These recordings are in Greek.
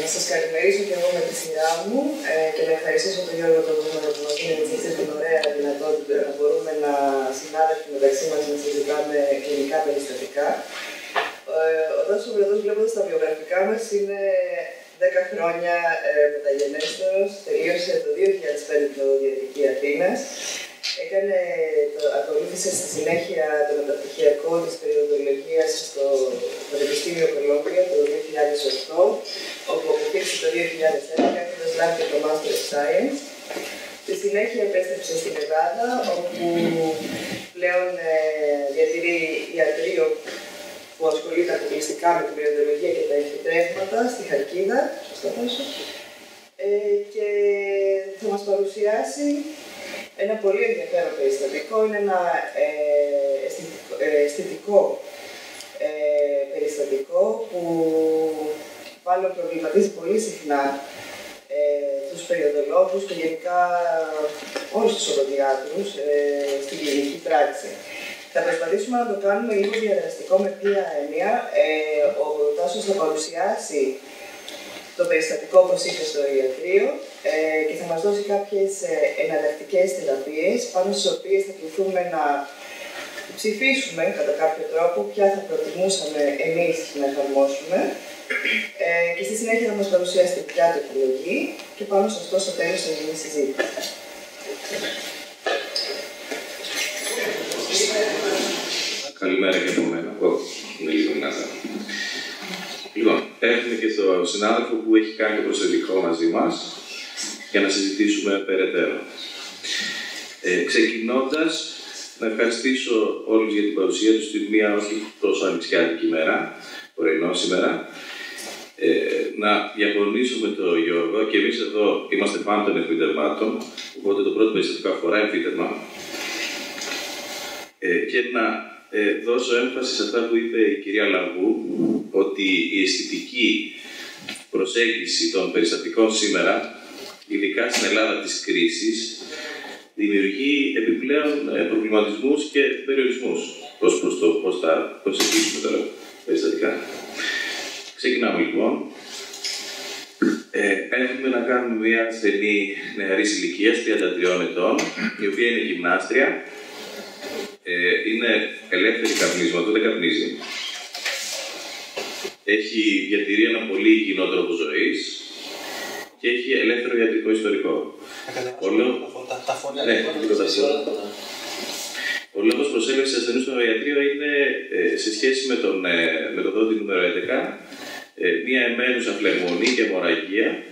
Να σας καλημερίσω και εγώ με τη σειρά μου και να ευχαριστήσω τον Γιώργο τον Δούμενο που μας δίνει την ωραία δυνατότητα να μπορούμε να συνάδελφοι μεταξύ μας να συζητάμε κλινικά περιστατικά. Ο Τάσος Βρετός, βλέποντας τα βιογραφικά μας, είναι 10 χρόνια μεταγενέστερος, τελείωσε το 2005 την οδοντιατρική Αθήνας. Ακολούθησε στη συνέχεια το μεταπτυχιακό της περιοδολογίας στο Πανεπιστήμιο Κολόμπια το 2008, όπου αποφύγησε το 2011 έχοντας λάβει και το Master of Science. Στη συνέχεια επέστρεψε στην Ελλάδα, όπου πλέον διατηρεί ιατρείο που ασχολείται αποκλειστικά με την περιοδολογία και τα επιτρέχματα στη Χαλκίδα, και θα μας παρουσιάσει ένα πολύ ενδιαφέρον περιστατικό. Είναι ένα αισθητικό περιστατικό που μάλλον προβληματίζει πολύ συχνά τους περιοδολόγους και γενικά όλους τους οδοντιάτρους στην κλινική πράξη. Θα προσπαθήσουμε να το κάνουμε λίγο διαδραστικό με ποια έννοια. Ο Τάσος θα παρουσιάσει το περιστατικό όπως είχε στο ιατρείο και θα μας δώσει κάποιες εναλλακτικές θεραπείες πάνω στις οποίες θα κληθούμε να ψηφίσουμε κατά κάποιο τρόπο ποια θα προτιμούσαμε εμείς να εφαρμόσουμε και στη συνέχεια θα μας παρουσιάσει την ποια επιλογή και πάνω σε αυτό στο τέλος θα γίνει συζήτηση. Καλημέρα και από μένα. Είναι λίγο δυνατά. Λοιπόν, έχουμε και τον συνάδελφο που έχει κάνει το προσεκτικό μαζί μας για να συζητήσουμε περαιτέρω. Ξεκινώντας, να ευχαριστήσω όλους για την παρουσία τους στην μία όχι τόσο ανοιξιάτικη ημέρα, πρωινό σήμερα. Να διαφωνήσω με τον Γιώργο και εμείς εδώ είμαστε πάνω των εμφυτευμάτων, οπότε το πρώτο περιστατικό αφορά εμφύτευμα. Και να δώσω έμφαση σε αυτά που είπε η κυρία Λαγού, ότι η αισθητική προσέγγιση των περιστατικών σήμερα, ειδικά στην Ελλάδα της κρίσης, δημιουργεί επιπλέον προβληματισμούς και περιορισμούς ως προς το πώς θα προσεγγίσουμε τώρα περιστατικά. Ξεκινάμε λοιπόν. Έχουμε να κάνουμε μια ασθενή νεαρής ηλικίας, 33 ετών, η οποία είναι γυμνάστρια. Είναι ελεύθερη καπνίσματος, δεν καπνίζει. Διατηρεί ένα πολύ υγιεινό τρόπο ζωής και έχει ελεύθερο ιατρικό ιστορικό. Ο λόγος προσέλευσης ασθενού στο ιατρείο είναι σε σχέση με το δόντι νούμερο 11, μία εμένουσα φλεγμονή και αιμορραγία,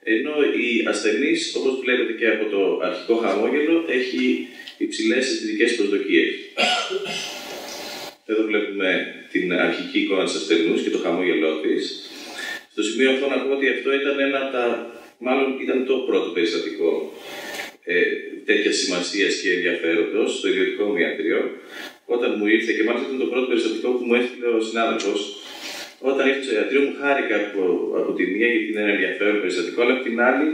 ενώ η ασθενής, όπως βλέπετε και από το αρχικό χαμόγελο, έχει υψηλές αισθητικές προσδοκίες. Εδώ βλέπουμε την αρχική εικόνα της ασθενούς και το χαμόγελό της. Στο σημείο αυτό να πω ότι αυτό ήταν μάλλον ήταν το πρώτο περιστατικό τέτοια σημασίας και ενδιαφέροντος στο ιδιωτικό μου ιατρείο. Όταν μου ήρθε, και μάλιστα ήταν το πρώτο περιστατικό που μου έστειλε ο συνάδελφος, όταν ήρθε στο ιατρείο μου χάρηκα από τη μία γιατί είναι ένα ενδιαφέρον περιστατικό, αλλά από την άλλη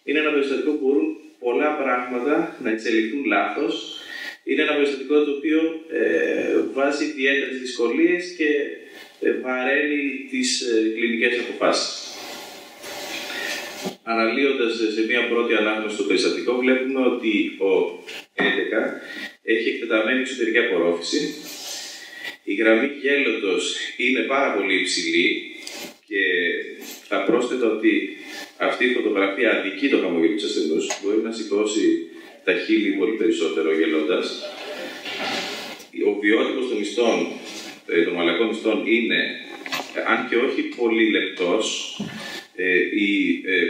είναι ένα περιστατικό που μπορούν πολλά πράγματα να εξελιχθούν λάθος. Είναι ένα περιστατικό το οποίο βάζει ιδιαίτερες δυσκολίες και βαραίνει τις κλινικές αποφάσεις. Αναλύοντας σε μια πρώτη ανάγνωση το περιστατικό, βλέπουμε ότι ο 11 έχει εκτεταμένη εξωτερική απορρόφηση. Η γραμμή γέλωτος είναι πάρα πολύ υψηλή και θα πρόσθετα ότι αυτή η φωτογραφία αδικεί το χαμόγελο της ασθενούς. Μπορεί να σηκώσει τα χείλη πολύ περισσότερο γελώντας. Ο βιότυπος των μυστών, των μαλακών μυστών είναι, αν και όχι πολύ λεπτός, οι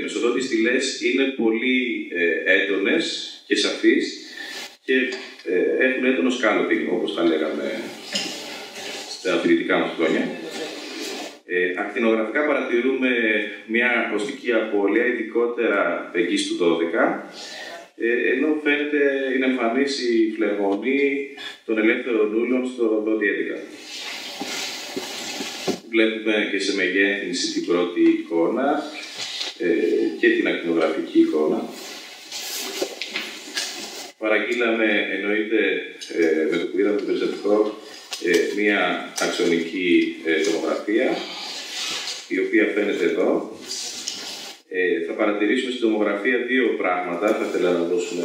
μεσοδόντιες στηλές είναι πολύ έντονες και σαφείς και έχουν έντονο σκάλοπινγκ, όπως τα λέγαμε στα φοιτητικά μας χρόνια. Ακτινογραφικά παρατηρούμε μια οστική απώλεια, ειδικότερα εκεί στο 12, ενώ είναι εμφανής η φλεγμονή των ελεύθερων ούλων στο δόντι 11. Βλέπουμε και σε μεγέθυνση την πρώτη εικόνα και την ακτινογραφική εικόνα. Παραγγείλαμε, εννοείται, με το που είδαμε το περιστατικό, μία αξονική τομογραφία, η οποία φαίνεται εδώ. Θα παρατηρήσουμε στην τομογραφία δύο πράγματα. Θα ήθελα να δώσουμε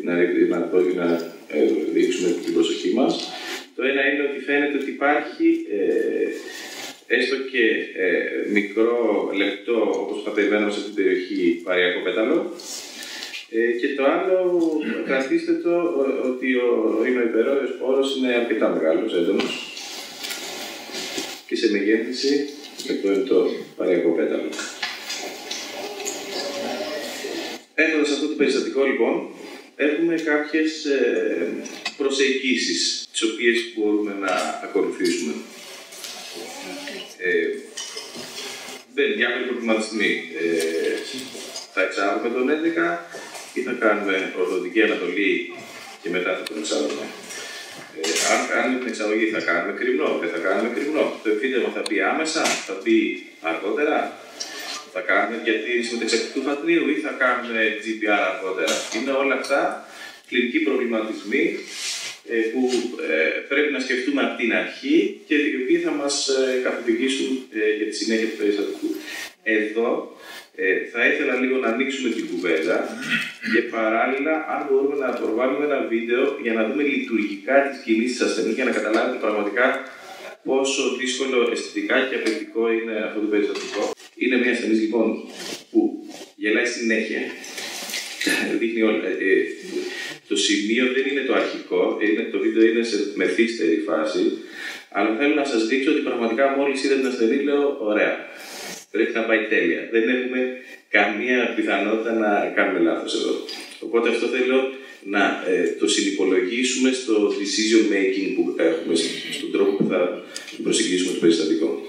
να δείξουμε την προσοχή μας. Το ένα είναι ότι φαίνεται ότι υπάρχει έστω και μικρό, λεπτό, όπως θα περιμέναμε σε αυτή την περιοχή, παρειακό πέταλο. Και το άλλο, κρατήστε το ότι ο ημνοϊπερόιος πόρος είναι αρκετά μεγάλος, έντονος και σε μεγέθυνση. Αυτό είναι το παρειακό πέταλο. Έχοντας αυτό το περιστατικό, λοιπόν, έχουμε κάποιες προσεγγίσεις τις οποίες μπορούμε να ακολουθήσουμε. Διάφοροι προβληματισμοί. Θα εξάγουμε τον 11 ή θα κάνουμε ορθοδοτική ανατολή και μετά θα τον εξάγουμε. Αν κάνουμε την εξαγωγή θα κάνουμε κρυμνό, δεν θα κάνουμε κρυμνό. Το εμφύτευμα θα μπει άμεσα, θα μπει αργότερα. Θα κάνουμε διατήρηση μεταξακτικού φατρίου ή θα κάνουμε GPR αργότερα. Είναι όλα αυτά κλινικοί προβληματισμοί που πρέπει να σκεφτούμε από την αρχή και οι οποίοι θα μας καθοδηγήσουν για τη συνέχεια του περιστατικού. Εδώ θα ήθελα λίγο να ανοίξουμε την κουβέντα και παράλληλα, αν μπορούμε να προβάλλουμε ένα βίντεο για να δούμε λειτουργικά τις κινήσεις της ασθενούς για να καταλάβετε πραγματικά πόσο δύσκολο αισθητικά και απαιτητικό είναι αυτό το περιστατικό. Είναι μια ασθενής λοιπόν που γελάει συνέχεια. Δείχνει όλα. Το σημείο δεν είναι το αρχικό, το βίντεο είναι σε μεθύστερη φάση, αλλά θέλω να σας δείξω ότι πραγματικά μόλις είδα την ασθενή λέω ωραία, πρέπει να πάει τέλεια. Δεν έχουμε καμία πιθανότητα να κάνουμε λάθος εδώ. Οπότε αυτό θέλω να το συνυπολογίσουμε στο decision making που έχουμε, στον τρόπο που θα προσεγγίσουμε το περιστατικό.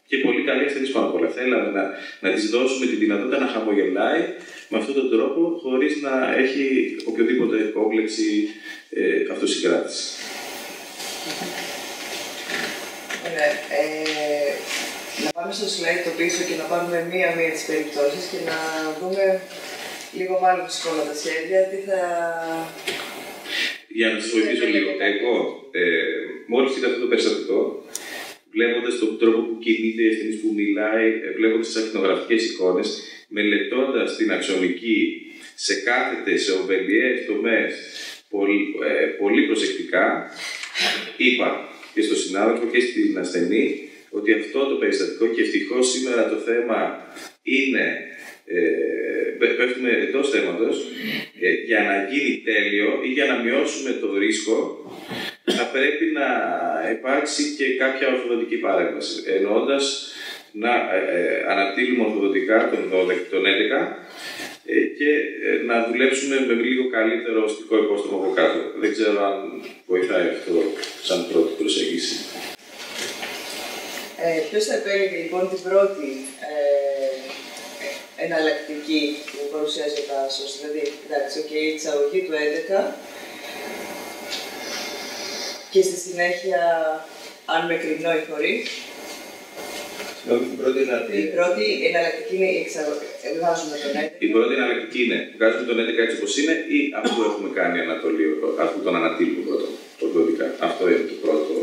Και πολύ καλή ασθενής πάνω απ' όλα. Θέλαμε να της δώσουμε τη δυνατότητα να χαμογελάει με αυτόν τον τρόπο, χωρίς να έχει οποιοδήποτε κόμπλεξη αυτοσυγκράτηση. Ωραία. Να πάμε στο slide το πίσω και να πάρουμε μία-μία τις περιπτώσεις και να δούμε λίγο μάλλον ψυχόλα τα σχέδια, τι θα... Για να σας βοηθήσω λίγο. Εγώ, μόλις είδα αυτό το περιστατικό, βλέποντας τον τρόπο που κινείται η ασθενής που μιλάει, βλέποντας τις ακτινογραφικές εικόνες, μελετώντας την αξονική σε κάθετες, σε οβελιές τομές, πολύ προσεκτικά, είπα και στον συνάδελφο και στην ασθενή ότι αυτό το περιστατικό και ευτυχώς σήμερα το θέμα είναι, πέφτουμε εντός θέματος, για να γίνει τέλειο ή για να μειώσουμε το ρίσκο, θα πρέπει να υπάρξει και κάποια ορθοδοτική παρέμβαση. Εννοώντας να ανατείλουμε ορθοδοτικά τον 11 και να δουλέψουμε με λίγο καλύτερο οστικό υπόστρωμα από κάτω. Δεν ξέρω αν βοηθάει αυτό σαν πρώτη προσέγγιση. Ποιος θα επέλεγε λοιπόν την πρώτη εναλλακτική που παρουσιάζει ο Τάσος, δηλαδή, εντάξει, η εξαγωγή του 11 και στη συνέχεια αν με κρυμνό ή χωρίς. Η πρώτη εναλλακτική είναι η εξαγωγή. Βγάζουμε τον 11. Η πρώτη εναλλακτική είναι βγάζουμε τον 11 έτσι όπως είναι ή αφού έχουμε κάνει ανατολή, αφού τον ανατείλουμε πρώτα, ορθοδοτικά. Αυτό είναι το πρώτο.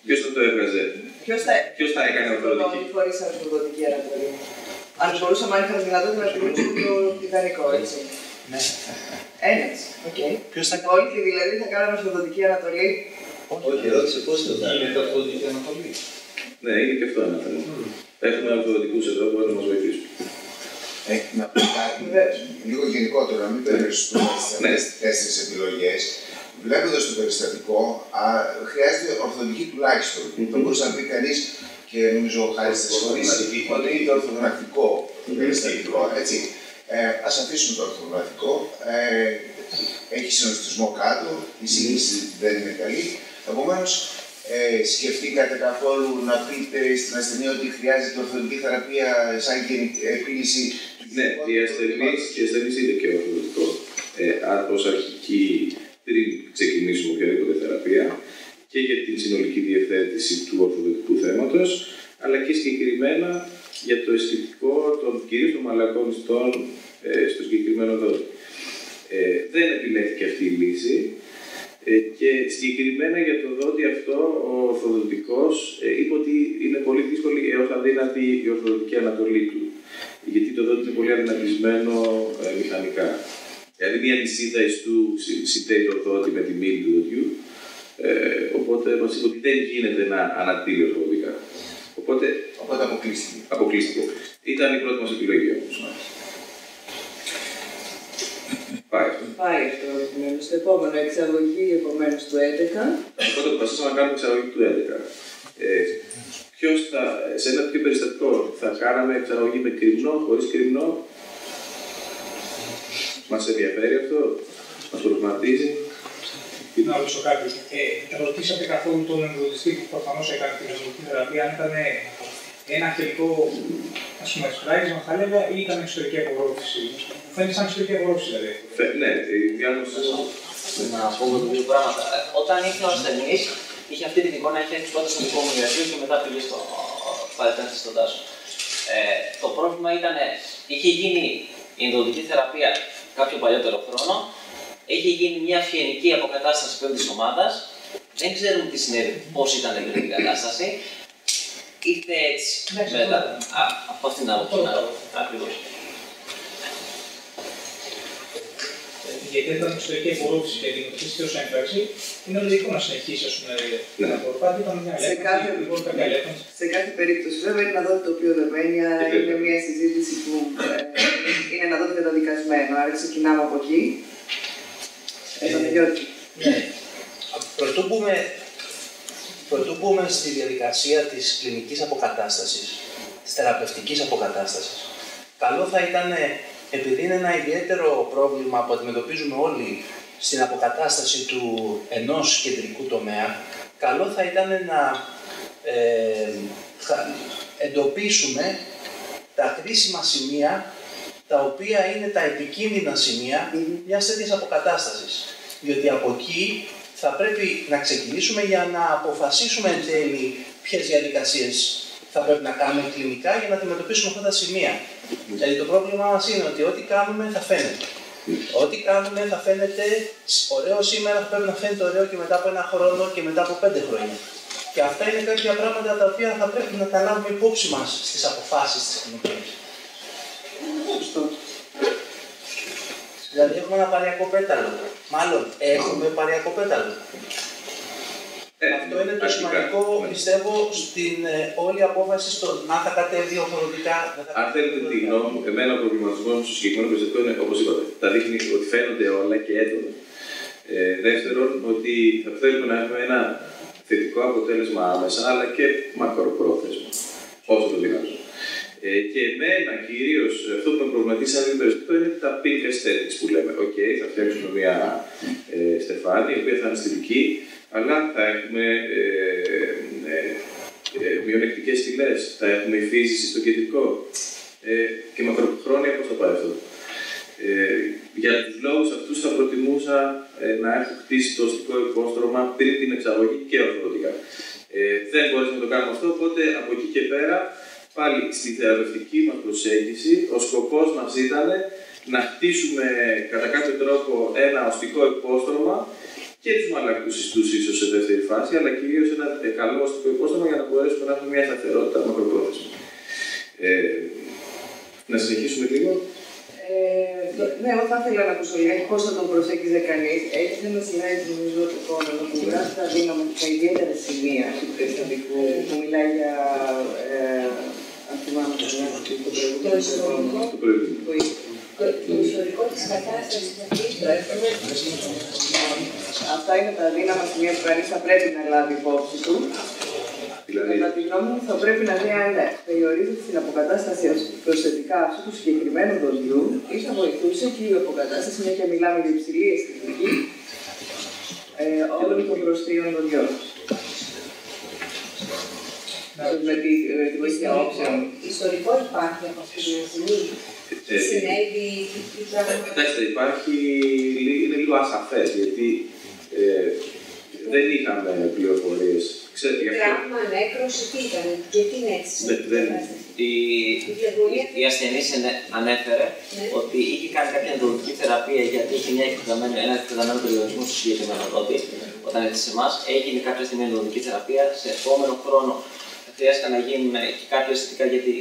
Ποιος θα το έβγαζε, ποιος θα έκανε ορθοδοτική. Χωρίς ορθοδοτική ανατολή. Αν μπορούσαμε, αν είχαμε δυνατότητα να επιλέξουμε το ιδανικό, έτσι. Ναι. Ένας, οκ. Όλοι δηλαδή θα κάναμε ορθοδοτική ανατολή. Όχι, ερώτησε πώς το θα είναι ορθοδοτική ανατολή. Ναι, είναι και αυτό ένα θέμα. Έχουμε ορθοδοτικούς εδώ που μπορούν να μας βοηθήσουν. Να πω κάτι λίγο γενικότερο, να μην περιοριστούμε στις τέσσερις επιλογές. Βλέποντας το περιστατικό, χρειάζεται ορθοδοτική τουλάχιστον. Το μπορούσε να πει κανείς και νομίζω ο Χάρης θα συμφωνήσει ότι είναι ορθογραφικό το περιστατικό. Ας αφήσουμε το ορθογραφικό. Έχει συνοστισμό κάτω, η σύγχυση δεν είναι καλή. Επομένως, σκεφτήκατε καθόλου να πείτε στην ασθενή ότι χρειάζεται ορθοδοτική θεραπεία σαν και επίλυση του Ναι, η ασθενής είναι και ορθοδοτικό. Ως αρχική, πριν ξεκινήσουμε οποιαδήποτε θεραπεία και για την συνολική διευθέτηση του ορθοδοτικού θέματος, αλλά και συγκεκριμένα για το αισθητικό των κυρίως των μαλακών ιστών στο συγκεκριμένο δότη. Δεν επιλέχθηκε αυτή η λύση. Και συγκεκριμένα για το δόντι αυτό, ο ορθοδοντικός είπε ότι είναι πολύ δύσκολη έως αδύνατη η ορθοδοντική ανατολή του. Γιατί το δόντι είναι πολύ αδυνατισμένο μηχανικά. Δηλαδή, μια νησίδα ιστού συνδέει το δόντι με τη μύτη του δοντιού. Οπότε μας είπε ότι δεν γίνεται να ανατείλει ορθοδοντικά. Οπότε αποκλείστηκε. Ήταν η πρώτη μας επιλογή όμως. Πάει αυτό. Στο επόμενο, εξαγωγή επομένως του 11. Οπότε αποφασίσαμε να κάνουμε εξαγωγή του 11. Σε ένα τέτοιο περιστατικό θα κάναμε εξαγωγή με κρυμνό, χωρίς κρυμνό. Μας ενδιαφέρει αυτό, μας προβληματίζει. Να ρωτήσω κάτι. Ρωτήσατε καθόλου τον ενδοδοτιστή που προφανώς έκανε την ενδοδοτική θεραπεία, αν ήταν ένα αρχαιικό σφράγισμα, θα έλεγα, ή ήταν εξωτερική απορρόφηση. Μου φαίνεται σαν εξωτερική απορρόφηση, δηλαδή. Ναι, η διάγνωση. Να πω εδώ δύο πράγματα. Όταν ήρθε ο ασθενής, είχε αυτή την εικόνα, είχε έρθει πρώτα στο δικό μου ιατρείο και μετά πήγε στο παρετένθη στον Τάσο. Το πρόβλημα ήταν, είχε γίνει η ενδοδοτική θεραπεία κάποιο παλιότερο χρόνο, είχε γίνει μια φιενική αποκατάσταση πέμπτης ομάδας, δεν ξέρουμε τι συνέβη, πώς ήταν η πέμπτη κατάσταση. Ήρθε έτσι, μετά, από αυτήν την άποψη, ακριβώς. Γιατί ήταν εξωτερική απορρόφηση και αντιμετωπίστηκε ως έμφραξη, είναι λογικό να συνεχίσει να απορροφάται. Σε κάθε περίπτωση, βέβαια, είναι ένα δόντι το οποίο δεν μένει, είναι μια συζήτηση που είναι ένα δόντι καταδικασμένο. Άρα ξεκινάμε από εκεί. Πρωτού μπούμε στη διαδικασία της κλινικής αποκατάστασης, της θεραπευτικής αποκατάστασης, καλό θα ήταν, επειδή είναι ένα ιδιαίτερο πρόβλημα που αντιμετωπίζουμε όλοι στην αποκατάσταση του ενός κεντρικού τομέα, καλό θα ήταν να εντοπίσουμε τα κρίσιμα σημεία, τα οποία είναι τα επικίνδυνα σημεία μιας τέτοιας αποκατάστασης. Διότι από εκεί θα πρέπει να ξεκινήσουμε για να αποφασίσουμε εν τέλει ποιες διαδικασίες θα πρέπει να κάνουμε κλινικά για να αντιμετωπίσουμε αυτά τα σημεία. Δηλαδή το πρόβλημά μας είναι ότι ό,τι κάνουμε θα φαίνεται. Ό,τι κάνουμε θα φαίνεται ωραίο σήμερα, θα πρέπει να φαίνεται ωραίο και μετά από 1 χρόνο και μετά από 5 χρόνια. Και αυτά είναι κάποια πράγματα τα οποία θα πρέπει να τα λάβουμε υπόψη μας στις αποφάσεις της κλινικής. Δηλαδή έχουμε ένα παριακό πέταλο. Μάλλον έχουμε παριακό πέταλο. Αυτό είναι το σημαντικό, πιστεύω, στην όλη απόφαση στο αν θα κατέβει ορθοδοντικά. Αν θέλετε τη γνώμη μου, εμένα ο προβληματισμός μου στο συγκεκριμένο περιστατικό είναι, όπως είπατε, τα δείχνει ότι φαίνονται όλα και έντονα. Δεύτερον, ότι θα θέλουμε να έχουμε ένα θετικό αποτέλεσμα άμεσα, αλλά και μακροπρόθεσμα, όσο το δυνατόν. Και εμένα κυρίως αυτό που με προβληματίζει σαν περιστατικό είναι τα pink aesthetics που λέμε. Θα φτιάξουμε μια στεφάνη, η οποία θα είναι στιλική, αλλά θα έχουμε μειονεκτικές στυλές, θα έχουμε υφίζηση στο κεντρικό και μακροχρόνια πώς θα πάει αυτό. Για τους λόγους αυτούς θα προτιμούσα να έχω χτίσει το οστικό υπόστρωμα πριν την εξαγωγή και ορθοδοντικά. Δεν μπορέσαμε να το κάνουμε αυτό, οπότε από εκεί και πέρα πάλι στη θεραπευτική μας προσέγγιση ο σκοπός μας ήταν να χτίσουμε κατά κάποιο τρόπο ένα οστικό υπόστρωμα και τους μαλακούς ιστούς ίσως σε δεύτερη φάση, αλλά κυρίως ένα καλό οστικό υπόστρωμα για να μπορέσουμε να έχουμε μια σταθερότητα μακροπρόθεσμα. Να συνεχίσουμε λίγο. Ναι, εγώ θα ήθελα να ακούσω λίγα πώς θα τον προσέγγιζε κανείς. Έχει ένα slide νομίζω το επόμενο που γράφει τα δύναμα και τα ιδιαίτερα σημεία του περιστατικού που μιλάει για. Αν θυμάμαι το προηγούμενο. Το ιστορικό της κατάστασης αυτά είναι τα δύναμα σημεία που κανείς θα πρέπει να λάβει υπόψη του. Κατά τη γνώμη μου, θα πρέπει να δει αν περιορίζεται στην αποκατάσταση προσθετικά αυτού του συγκεκριμένου δοντιού ή θα βοηθούσε και η αποκατάσταση, μια και μιλάμε για υψηλή αισθητική, όλων των προστίων δοντιών. Με τη βοήθεια όψεων. Ιστορικό υπάρχει από αυτή τη στιγμή. Τι συνέβη, τι πράγμα. Κοιτάξτε, είναι λίγο ασαφές, γιατί Δεν είχαμε πληροφορίες. Τραύμα, νέκρωση, τι ήταν, γιατί είναι έτσι. Η ασθενής ανέφερε ότι είχε κάνει κάποια ενδοδοτική θεραπεία γιατί είχε ένα εκτεταμένο περιορισμό στο συγκεκριμένο δόντι. Όταν ήρθε σε εμάς, έγινε κάποια στιγμή ενδοδοτική θεραπεία. Σε επόμενο χρόνο χρειάστηκαν να γίνουν και κάποια αισθητικά γιατί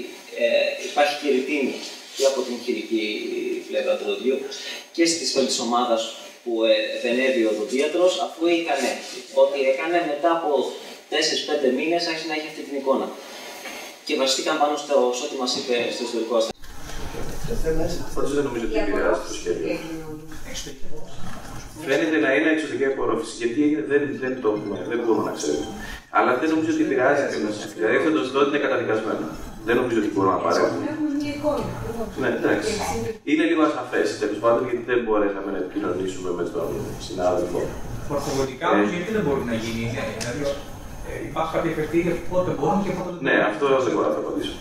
υπάρχει κυριτίνη και από την χειρική πλευρά του δοντίου και στις πρώτες ομάδας που επενέβη ο οδοντίατρος, αφού έκανε ό,τι έκανε, μετά από 4-5 μήνες άρχισε να έχει αυτή την εικόνα. Και βασίστηκαν πάνω στο ό,τι μας είπε στο ιστορικό ασθενή. Πάντως δεν νομίζω ότι επηρεάζει το σχέδιο. Φαίνεται να είναι εξωτική απορρόφηση, γιατί δεν το έχουμε, δεν μπορούμε να ξέρουμε. Αλλά δεν νομίζω ότι επηρεάζει κανένα. Δηλαδή αυτό το δόντι είναι καταδικασμένο. Δεν νομίζω ότι μπορούμε να παρέχουμε. Ναι, εντάξει. Είναι λίγο ασαφές τέλος πάντων, γιατί δεν μπορέσαμε να επικοινωνήσουμε με τον συνάδελφο. Ορθοδοτικά όμως, γιατί δεν μπορεί να γίνει, δηλαδή υπάρχει κάποια κριτήρια πότε μπορούν και πότε δεν μπορούν. Ναι, αυτό δεν μπορώ να το απαντήσω.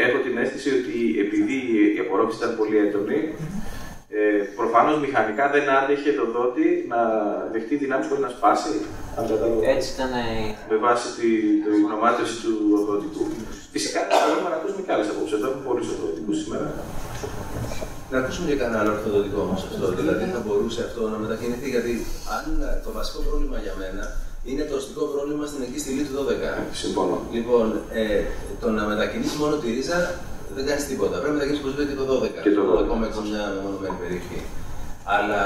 Έχω την αίσθηση ότι επειδή η απορρόφηση ήταν πολύ έντονη, προφανώς μηχανικά δεν άντεχε το δόντι να δεχτεί δυνάμεις χωρίς να σπάσει. Έτσι ήταν. Με βάση την νομάτευση του ορθοδοτικού. Φυσικά μπορούμε να ακούσουμε και άλλες απόψεις. Εδώ έχουμε πολλούς ορθοδοτικούς σήμερα. Να ακούσουμε και κανένα άλλο ορθοδοτικό όμως αυτό. Δηλαδή θα μπορούσε αυτό να μετακινηθεί. Γιατί αν το βασικό πρόβλημα για μένα είναι το οστικό πρόβλημα στην εκεί στηλή του 12. Συμφωνώ. Λοιπόν, το να μετακινήσει μόνο τη ρίζα δεν κάνει τίποτα. Πρέπει να μετακινήσει όπως και το 12. Και το 12. Ακόμα και μια μεμονωμένη περιοχή. Αλλά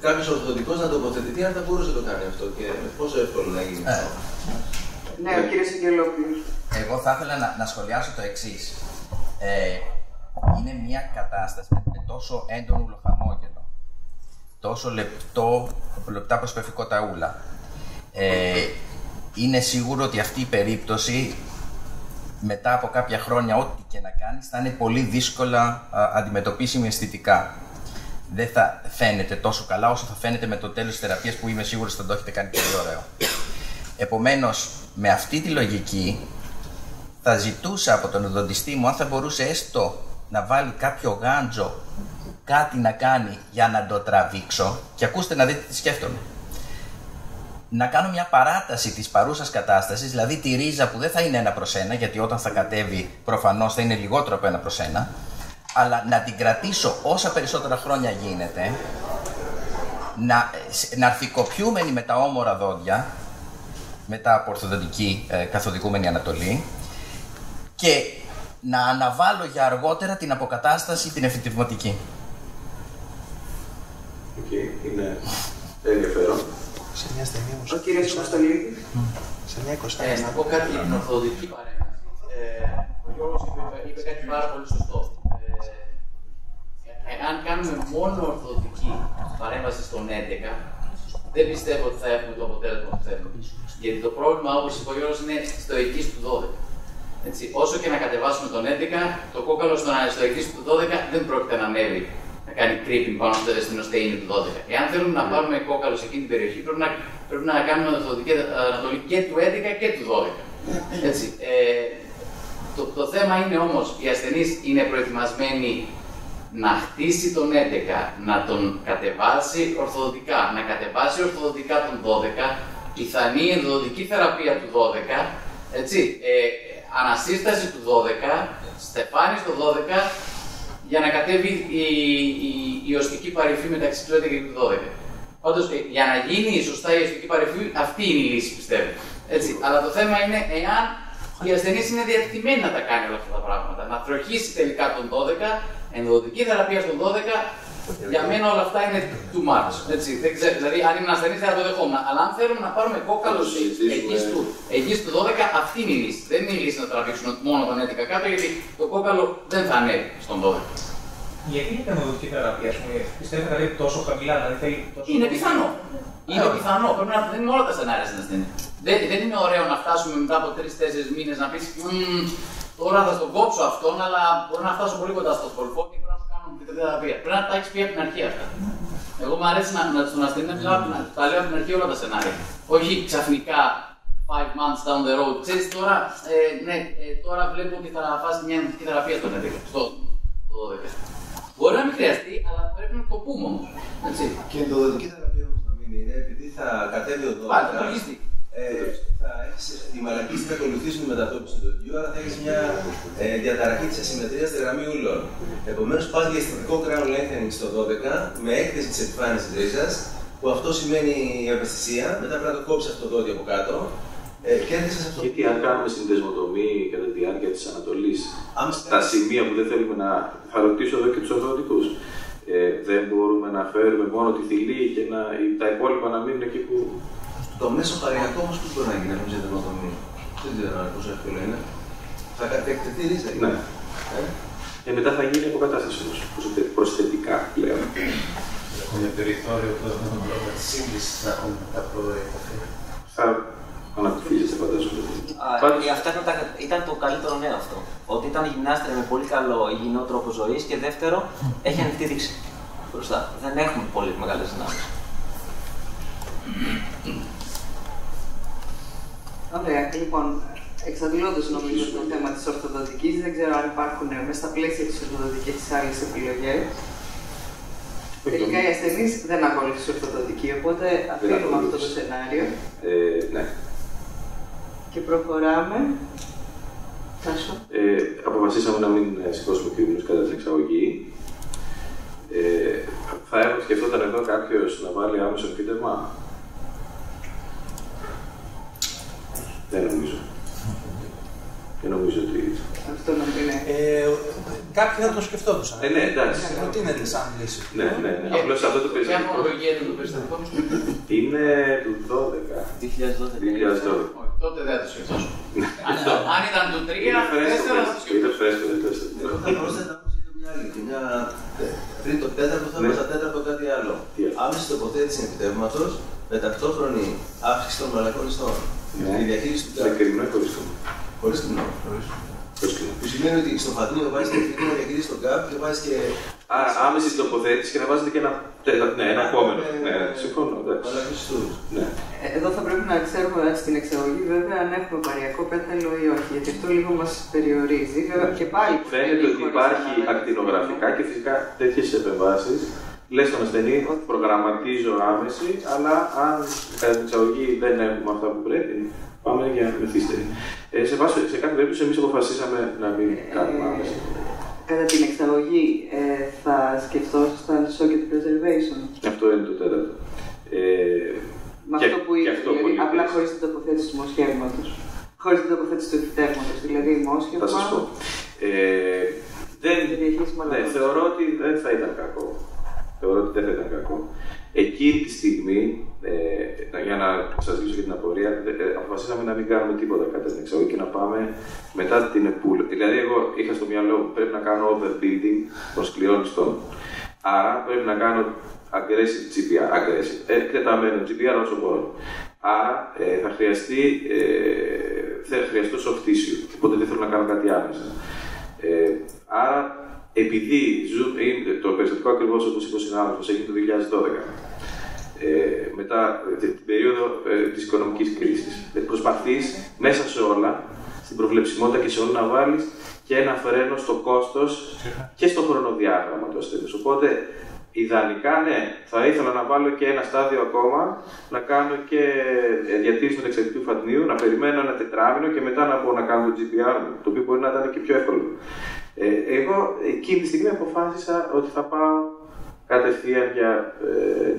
κάποιος ορθοδοτικός να τοποθετηθεί, αν θα μπορούσε να το κάνει αυτό και πόσο εύκολο να γίνει αυτό. Ναι, ο κύριος Αγγελόπουλος. Εγώ θα ήθελα να σχολιάσω το εξής. Είναι μια κατάσταση με τόσο έντονο ουλοχαμόγελο, τόσο λεπτά προσωπικό ταούλα. Είναι σίγουρο ότι αυτή η περίπτωση μετά από κάποια χρόνια ό,τι και να κάνεις θα είναι πολύ δύσκολα αντιμετωπίσιμη αισθητικά. Δεν θα φαίνεται τόσο καλά όσο θα φαίνεται με το τέλος της θεραπείας που είμαι σίγουρος ότι θα το έχετε κάνει πολύ ωραίο. Επομένως, με αυτή τη λογική θα ζητούσα από τον οδοντιστή μου αν θα μπορούσε έστω να βάλει κάποιο γάντζο, κάτι να κάνει για να το τραβήξω και ακούστε να δείτε τι σκέφτομαι. Να κάνω μια παράταση της παρούσας κατάστασης, δηλαδή τη ρίζα που δεν θα είναι 1/1, γιατί όταν θα κατέβει προφανώς θα είναι λιγότερο από 1/1, αλλά να την κρατήσω όσα περισσότερα χρόνια γίνεται, να αρθικοποιούμενη με τα όμορα δόντια, μετά από ορθοδοντική καθοδικούμενη ανατολή, και να αναβάλω για αργότερα την αποκατάσταση την εφητευματική. Είναι ενδιαφέρον. Ο κύριος Κωνσταντινίδης. Να πω κάτι για την ορθοδοτική παρέμβαση. Ο Γιώργος είπε κάτι πάρα πολύ σωστό. Αν κάνουμε μόνο ορθοδοτική παρέμβαση στον 11, δεν πιστεύω ότι θα έχουμε το αποτέλεσμα που θέλουμε. Γιατί το πρόβλημα, όπως είπε ο Γιώργος, είναι στο εκείς του 12. Έτσι, όσο και να κατεβάσουμε τον 11, το κόκαλο στο εκείς του 12 δεν πρόκειται να ανέβει, να κάνει creeping πάνω στην οστεΐνη του 12. Εάν θέλουμε να πάρουμε κόκαλο σε εκείνη την περιοχή, πρέπει να κάνουμε ορθοδοτική ανατολή και του 11 και του 12. Έτσι, το θέμα είναι όμως, οι ασθενείς είναι προετοιμασμένοι να χτίσει τον 11, να τον κατεβάσει ορθοδοτικά, να κατεβάσει ορθοδοτικά τον 12, πιθανή ενδοδοτική θεραπεία του 12, έτσι, ανασύσταση του 12, στεφάνι στο 12, για να κατέβει η οστική παρυφή μεταξύ του 11 και του 12. Πάντως, για να γίνει σωστά η οστική παρυφή, αυτή είναι η λύση, πιστεύω. Έτσι. Αλλά το θέμα είναι εάν η ασθενής είναι διατεθειμένη να τα κάνει όλα αυτά τα πράγματα. Να τροχίσει τελικά τον 12, ενδοδοτική θεραπεία στον 12, για μένα όλα αυτά είναι too much. Έτσι. Δεν ξέρω, δηλαδή, αν ήμουν ασθενής δεν θα το δεχόμουν. Αλλά αν θέλουμε να πάρουμε κόκαλο εκεί του 12, αυτή είναι η λύση. Δεν είναι η λύση να τραβήξουμε μόνο τον 11 κάτω, γιατί το κόκαλο δεν θα ανέβει στον 12. Γιατί είναι η ενδοδοτική θεραπεία, πιστεύετε ότι είναι τόσο χαμηλά, δηλαδή θέλει τόσο. Είναι πιθανό. Είναι πιθανό. Πρέπει να δίνουμε όλα τα σενάρια στην ασθενή. Δεν είναι ωραίο να φτάσουμε μετά από 3-4 μήνες να πει τώρα θα τον κόψω αυτόν, αλλά μπορεί να φτάσω πολύ κοντά στο σκορπό και πρέπει να σου κάνω την θεραπεία. Πρέπει να τα έχει πει από την αρχή αυτά. Εγώ μου αρέσει στον ασθενή να μιλάω τα λέω από την αρχή όλα τα σενάρια. Όχι ξαφνικά 5 months down the road. Ξέρεις τώρα, τώρα βλέπω ότι θα φας μια ενδοτική θεραπεία στον 11. Στο 12. Μπορεί να μην χρειαστεί, αλλά πρέπει να το πούμε όμως. Και η ενδοδοτική θεραπεία όμως να μην τέχνη είναι επειδή θα κατέβει ο 12. Θα έχεις, οι μαλακίες θα ακολουθήσουν τη μετατόπιση του δοντιού, άρα θα έχεις μια διαταραχή της ασυμμετρίας στη γραμμή ουλών. Επομένως, πας για αισθητικό crown lengthening στο 12 με έκθεση της επιφάνειας της ρίζας, που αυτό σημαίνει ευαισθησία, μετά πρέπει να το κόψει αυτό το δόντι από κάτω. Και έρχεσαι σε αυτό. Γιατί αν κάνουμε συνδεσμοτομή κατά τη διάρκεια της ανατολής, τα σημεία που δεν θέλουμε να. Θα ρωτήσω εδώ και τους ορθοδοντικούς. Δεν μπορούμε να φέρουμε μόνο τη θηλή και τα υπόλοιπα να μείνουν εκεί που. Το μέσο παριακό όμως πώς μπορεί να γίνει με συνδεσμοτομή? Δεν ξέρω πόσο εύκολο είναι. Θα εκτεθεί ρίζα. Ναι. Μετά θα γίνει αποκατάσταση όμως, προσθετικά πλέον. Έχουμε περιθώριο που έχουμε τον τρόπο της σύγκλησης να έχουμε μετά από επαφή. Θα αναπτύσσεται φαντάζομαι. Αυτό ήταν το καλύτερο νέο αυτό. Ότι ήταν γυμνάστρια με πολύ καλό υγιεινό τρόπο ζωής και δεύτερο, έχει ανοιχτή δείξη μπροστά. Δεν έχουμε πολύ μεγάλες δυνάμεις. Ωραία, λοιπόν, εξαντλώντας νομίζω το θέμα της ορθοδοντικής, δεν ξέρω αν υπάρχουν μέσα στα πλαίσια της ορθοδοντικής άλλες επιλογές. Τελικά οι ασθενείς δεν ακολουθούν ορθοδοντική, οπότε αφήνουμε αυτό το σενάριο. Ναι. Και προχωράμε. Αποφασίσαμε να μην σηκώσουμε κίνδυνους κατά την εξαγωγή. Θα σκεφτόταν εδώ κάποιος να βάλει άμεσο εμφύτευμα. Δεν νομίζω. Δεν νομίζω ότι. Αυτό να είναι. Κάποιοι θα το σκεφτόντουσαν. Ναι, εντάξει. Προτείνεται σαν λύση. Ναι. Απλώς αυτό το περιστατικό. Ποια χρονολογία είναι το περιστατικό? Είναι του 12. 2012. Τότε δεν θα το σκεφτόσουν. Αν ήταν του 3, 4 θα το σκεφτόσουν. Ήταν φρέσκο. Εγώ θα πρόσθετα όμως και μια τρίτο τέταρτο θα μας τέταρτο κάτι άλλο. Άμεση τοποθέτηση εμφυτεύματος με ταυτόχρονη αύξηση των μαλακών ιστών. Η διαχείριση του με κρυμνό ή χωρίς κρυμνό? Χωρίς κρυμνό. Που σημαίνει ότι στο φατνίο βάζεις την κρυμνό διαχείριση στον κάπ και βάζεις και. Άρα άμεση τοποθέτηση και να βάζετε και ένα επόμενο. Ναι, συμφωνώ. Ναι. Εδώ θα πρέπει να ξέρουμε στην εξαγωγή βέβαια αν έχουμε παριακό πέταλο ή όχι, γιατί αυτό λίγο μας περιορίζει. Και πάλι φαίνεται ότι υπάρχει ακτινογραφικά και φυσικά τέτοιες επεμβάσεις. Λες στον ασθενή, προγραμματίζω άμεση, αλλά αν κατά την εξαγωγή δεν έχουμε αυτά που πρέπει, πάμε για μεθύστερη. Σε κάθε περίπτωση, εμείς αποφασίσαμε να μην κάνουμε άμεση. Κατά την εξαγωγή, θα σκεφτόσασταν socket preservation. Αυτό είναι το τέταρτο. Με αυτό που είναι, δηλαδή, απλά χωρίς την τοποθέτηση του μοσχεύματος. Χωρίς την τοποθέτηση του επιτεύγματος, δηλαδή μόσχευμα. Θα σας πω. Θεωρώ ότι δεν θα ήταν κακό. Εκείνη τη στιγμή, για να σας λύσω και την απορία, αποφασίσαμε να μην κάνουμε τίποτα κατά την εξαγωγή και να πάμε μετά την επούλα. Δηλαδή, εγώ είχα στο μυαλό μου πρέπει να κάνω overbuilding των σκληρών ιστών. Άρα πρέπει να κάνω aggressive GPR, εκτεταμένο GPR όσο μπορώ. Άρα θα χρειαστώ soft tissue, οπότε δεν θέλω να κάνω κάτι άμεσα. Άρα, επειδή το περιστατικό ακριβώς όπως είπε ο συνάδελφος έγινε το 2012, μετά την περίοδο της οικονομικής κρίσης, προσπαθείς μέσα σε όλα, στην προβλεψιμότητα και σε όλα να βάλεις και ένα φρένο στο κόστος και στο χρονοδιάγραμμα του ασθενούς. Οπότε, ιδανικά, ναι, θα ήθελα να βάλω και ένα στάδιο ακόμα, να κάνω και διατήρηση του εξαρτητικού φατνίου, να περιμένω ένα τετράμινο και μετά να μπορώ να κάνω το GPR μου, το οποίο μπορεί να ήταν και πιο εύκολο. Εγώ εκείνη τη στιγμή αποφάσισα ότι θα πάω κατευθείαν για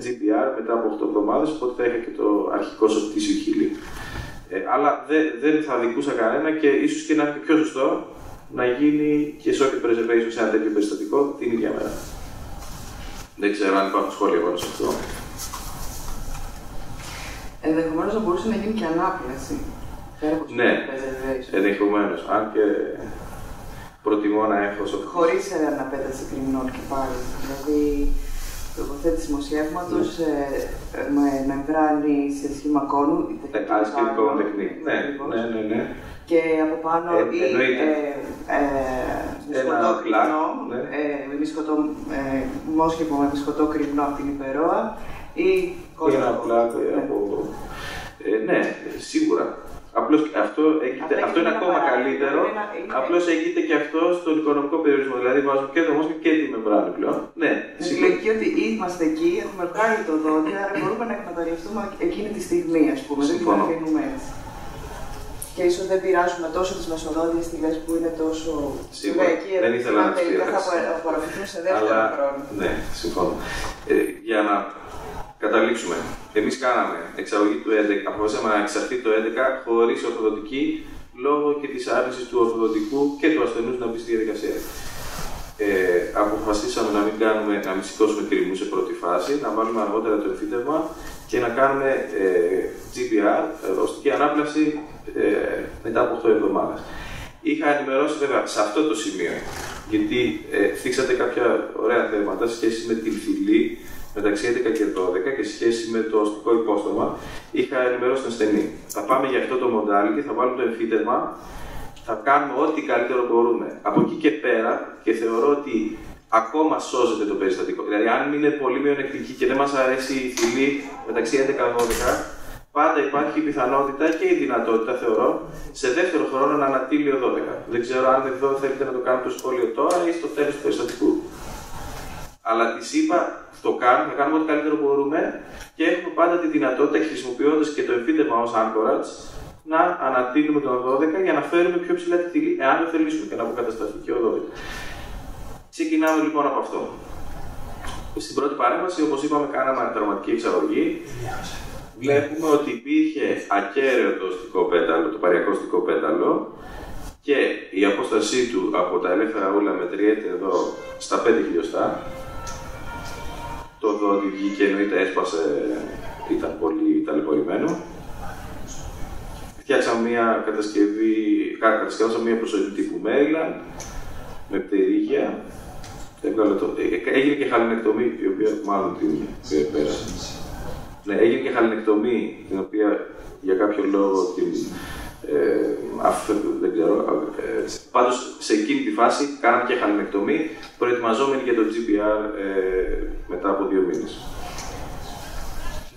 GPR μετά από 8 εβδομάδες, οπότε θα είχα και το αρχικό soft tissue healing. Αλλά δεν θα δικούσα κανένα και ίσως και να είναι πιο σωστό να γίνει και socket preservation σε ένα τέτοιο περιστατικό την ίδια μέρα. Δεν ξέρω αν υπάρχουν σχόλια πάνω σε αυτό. Ενδεχομένως να μπορούσε να γίνει και ανάπλαση. Ναι, ενδεχομένως. Αν και προτιμώ να έχω soft tissue. Χωρίς αναπέταση κρυμνών και πάλι. Δηλαδή, τοποθέτηση μοσχεύματος με μεμβράνη σε σχήμα κόνου. Ice cream cone technique. Ναι. Και από πάνω μισχωτό μόσχευμα με μισχωτό κρυμνό από την υπερόα ή ένα πλάτο από. Ναι, σίγουρα. Απλώς αυτό είναι ακόμα καλύτερο. Απλώς έγινε και αυτό στον οικονομικό περιορισμό. Δηλαδή βάζουμε και το Μόσχα και τη μεμβράνη πλέον. Ναι, με τη λογική ότι είμαστε εκεί, έχουμε βγάλει το δόντι, άρα μπορούμε να εκμεταλλευτούμε εκείνη τη στιγμή, ας πούμε. Δεν την αφήνουμε έτσι. Και ίσως δεν πειράζουμε τόσο τις μεσοδόντιες στιγμές που είναι τόσο. Σίγουρα. Δεν ήθελα να τις τελικά θα απορροφηθούν σε δεύτερο χρόνο. Ναι, συμφωνώ. Για να καταλήξουμε. Εμείς κάναμε εξαγωγή του 11, αποφασίσαμε να εξαρθεί το 11 χωρίς ορθοδοτική, λόγω και της άρνησης του ορθοδοτικού και του ασθενούς να μπει στη διαδικασία. Αποφασίσαμε να μην σηκώσουμε κρυμμού σε πρώτη φάση, να βάλουμε αργότερα το εμφύτευμα και να κάνουμε GPR, οστική ανάπλαση, μετά από 8 εβδομάδες. Είχα ενημερώσει βέβαια σε αυτό το σημείο, γιατί θίξατε κάποια ωραία θέματα σε σχέση με την φυλή μεταξύ 11 και 12 και σε σχέση με το οστικό υπόστομα. Είχα ενημερώσει τον ασθενή. Θα πάμε για αυτό το modality, θα βάλουμε το εμφύτευμα, θα κάνουμε ό,τι καλύτερο μπορούμε. Από εκεί και πέρα, και θεωρώ ότι ακόμα σώζεται το περιστατικό. Δηλαδή, αν είναι πολύ μειονεκτική και δεν μας αρέσει η φυλή μεταξύ 11-12, πάντα υπάρχει η πιθανότητα και η δυνατότητα, θεωρώ, σε δεύτερο χρόνο να ανατείλει ο 12. Δεν ξέρω αν εδώ θέλετε να το κάνουμε το σχόλιο τώρα ή στο τέλος του περιστατικού. Αλλά τη είπα, θα κάνουμε ό,τι καλύτερο μπορούμε και έχουμε πάντα τη δυνατότητα, χρησιμοποιώντας και το εμφύτευμα ως anchorage, να ανατείλουμε τον 12 για να φέρουμε πιο ψηλά τη φυλή, εάν το θελήσουμε και να αποκατασταθεί και ο 12. Ξεκινάμε λοιπόν από αυτό. Στην πρώτη παρέμβαση, όπως είπαμε, κάναμε αναταρματική εξαγωγή. Βλέπουμε ότι υπήρχε ακέραιο το οστικό πέταλο, το παριακό οστικό πέταλο και η απόστασή του από τα ελεύθερα ούλα μετριέται εδώ στα 5 χιλιοστά. Το δόντι βγήκε, εννοείται έσπασε, ήταν πολύ ταλαιπωρημένο. Φτιάξαμε μια κατασκευάσαμε μια προσωρινή τύπου Maryland με πτερίγια. Έγινε και χαλινεκτομή, η οποία μάλλον την πέρασε. Ναι, έγινε και χαλινεκτομή, την οποία για κάποιο λόγο την. Δεν ξέρω. Πάντως σε εκείνη τη φάση κάναμε και χαλινεκτομή, προετοιμαζόμενοι για το GPR μετά από 2 μήνες.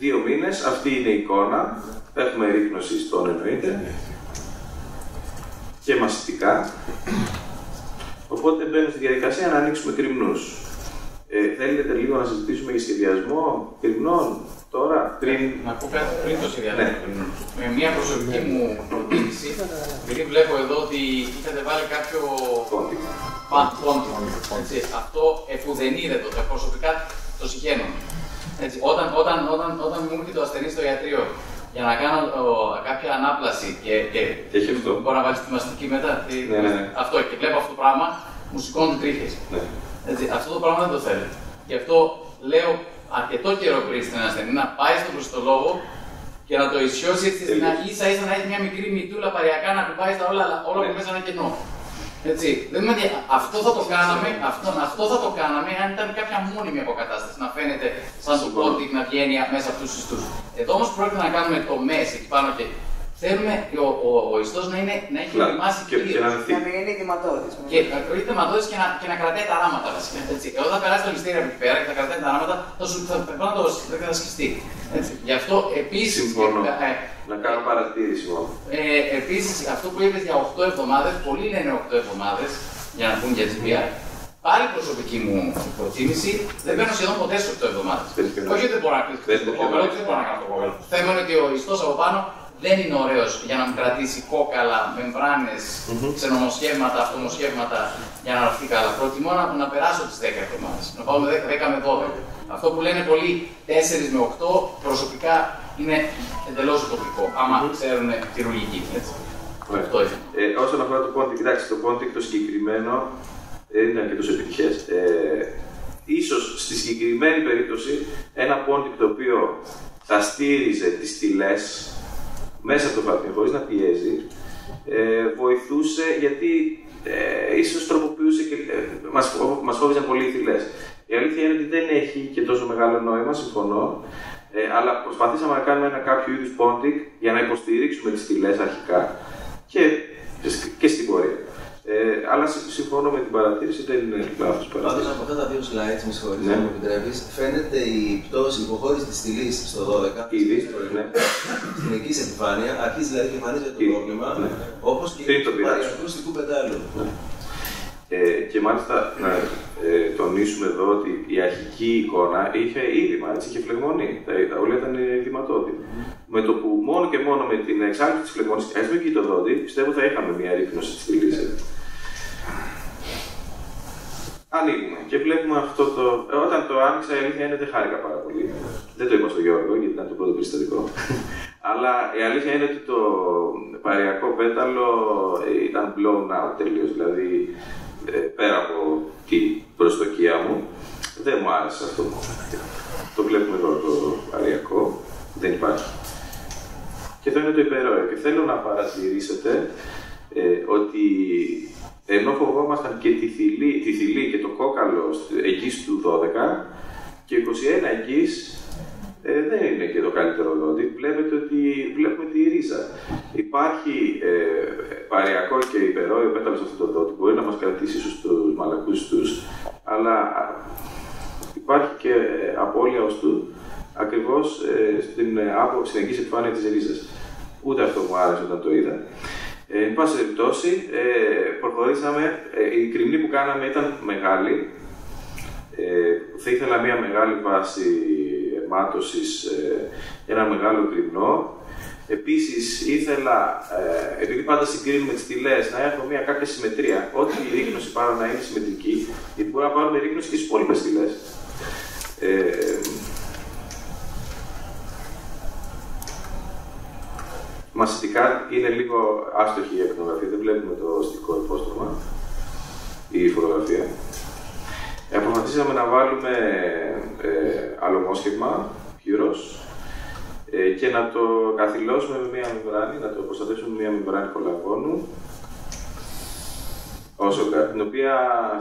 2 μήνες, αυτή είναι η εικόνα. Έχουμε ρύπνωση στον εννοείται και μασιτικά. Οπότε μπαίνουμε στη διαδικασία να ανοίξουμε κρυμνούς. Θέλετε λίγο να συζητήσουμε για σχεδιασμό κρυμνών τώρα, Να πω κάτι πριν το σχεδιασμό κρυμνών. Με μια προσωπική μου προτίμηση, επειδή βλέπω εδώ ότι είχατε βάλει κάποιο πόντικο. Αυτό επουδενίδετο, προσωπικά το συγχαίρω. Όταν μου έρχεται το ασθενή στο ιατρείο για να κάνω κάποια ανάπλαση και μπορώ να βάλεις τη μαστική μετά. Αυτό και βλέπω αυτό το πράγμα, μου σηκώνουν τρίχες. Αυτό το πράγμα δεν το θέλω. Γι' αυτό λέω αρκετό καιρό πριν στην ασθενή να πάει στον προστολόγο και να το ισιώσει έτσι στην ίσα ίσα να έχει μια μικρή μητούλα παριακά να κουμπάει τα όλα που μέσα ένα κενό. Έτσι, αυτό θα το κάναμε αν ήταν κάποια μόνιμη αποκατάσταση, να φαίνεται σαν το πόντικ να βγαίνει μέσα από τους ιστούς. Εδώ όμως πρόκειται να κάνουμε το μέση εκεί πάνω και θέλουμε ο ιστός να έχει ετοιμάσει πλήρως. Να μην είναι ειδηματώδης. Και να κρατάει τα ράματα βασικά. Εδώ θα περάσει το ληστήριο από εκεί πέρα και θα κρατάει τα ράματα, θα σχιστεί. Γι' αυτό επίσης. Συμφωνώ. Να κάνω παρατήρηση μόνο. Επίσης, αυτό που είπες για 8 εβδομάδες, πολλοί λένε 8 εβδομάδες για να πούν για GPR. Πάλι προσωπική μου προτίμηση, δεν μπαίνω σχεδόν ποτέ σε 8 εβδομάδες. Όχι ότι δεν μπορώ να κλείσω το κόκαλο, δεν μπορώ να κάνω το κόκαλο. Το θέμα είναι ότι ο ιστός από πάνω δεν είναι ωραίος για να μου κρατήσει κόκαλα, μεμβράνες, ξενομοσχεύματα, αυτομοσχεύματα για να αρθεί καλά. Προτιμώ να περάσω τις 10 εβδομάδες, να πάω με 10 με 12. Αυτό που λένε πολλοί 4 με 8 προσωπικά είναι εντελώς τοπικό, άμα ξέρουν τη ρουλική. Όσον αφορά το Pontic, κοιτάξτε, το Pontic το συγκεκριμένο δεν ήταν και τόσο επιτυχές. Ίσως στη συγκεκριμένη περίπτωση ένα Pontic το οποίο θα στήριζε τις στυλές μέσα από το φάτνιο χωρίς να πιέζει, βοηθούσε γιατί ίσως τροποποιούσε και μας φόβιζαν πολύ οι θυλές. Η αλήθεια είναι ότι δεν έχει και τόσο μεγάλο νόημα, συμφωνώ, αλλά προσπαθήσαμε να κάνουμε κάποιο είδους Pontic για να υποστηρίξουμε τις στυλές αρχικά και στην πορεία. Αλλά συμφωνώ με την παρατήρηση, δεν είναι λάθος παρατήρηση. Πάντως από αυτά τα δύο slides, με συγχωρείς, αν μου επιτρέπεις, φαίνεται η πτώση, η υποχώρηση της στηλής στο 12, ήδη, στην εκκής επιφάνεια, αρχίζει δηλαδή και εμφανίζεται το πρόβλημα, όπως και το παριακού στικού πετάλου. Και μάλιστα να τονίσουμε εδώ ότι η αρχική εικόνα είχε είδημα, είχε φλεγμονή. Τα όλα ήταν ειδηματώδη. Με το που μόνο και μόνο με την εξάρτηση της φλεγμονής, έστω και το δόντι, πιστεύω θα είχαμε μια ρύθμιση της στηλής. Ανοίγουμε και βλέπουμε αυτό το. Όταν το άνοιξα, η αλήθεια είναι δεν χάρηκα πάρα πολύ. Δεν το είπα στον Γιώργο, γιατί ήταν το πρώτο περιστατικό. Αλλά η αλήθεια είναι ότι το παριακό πέταλο ήταν blown out τελείως. Δηλαδή, πέρα από την προσδοκία μου, δεν μου άρεσε αυτό. Το βλέπουμε εδώ το παριακό, δεν υπάρχει. Και εδώ είναι το υπερόριο. Και θέλω να παρατηρήσετε ότι ενώ φοβόμασταν και τη θηλή και το κόκαλο εγγύς του 12 και 21 εγγύς δεν είναι και το καλύτερο δόντι. Βλέπετε ότι βλέπουμε τη ρίζα. Υπάρχει παριακό και υπερόριο πέταλο σε αυτό το δόντι. Μπορεί να μας κρατήσει ίσως τους μαλακούς τους, αλλά υπάρχει και απώλεια οστού ακριβώς στην εγγύς επιφάνεια της ρίζας. Ούτε αυτό μου άρεσε όταν το είδα. Εν πάση περιπτώσει, προχωρήσαμε. Η κρυμνή που κάναμε ήταν μεγάλη. Θα ήθελα μια μεγάλη βάση αιμάτωσης, ένα μεγάλο κρυμνό. Επίσης, ήθελα, επειδή πάντα συγκρίνουμε τις στηλές, να έχω μια κάποια συμμετρία. Ό,τι η ρίγνωση πάρω να είναι συμμετρική, γιατί μπορούμε να πάρουμε ρίγνωση και στις υπόλοιπες στηλές. Μασιτικά είναι λίγο άστοχη η ακτινογραφία, δεν βλέπουμε το οστικό υπόστρωμα, η φωτογραφία. Αποφασίσαμε να βάλουμε αλωμόσχευμα, Puros, και να το καθυλώσουμε με μία μεμβράνη, να το προστατεύσουμε με μία μεμβράνη κολαγόνου, την οποία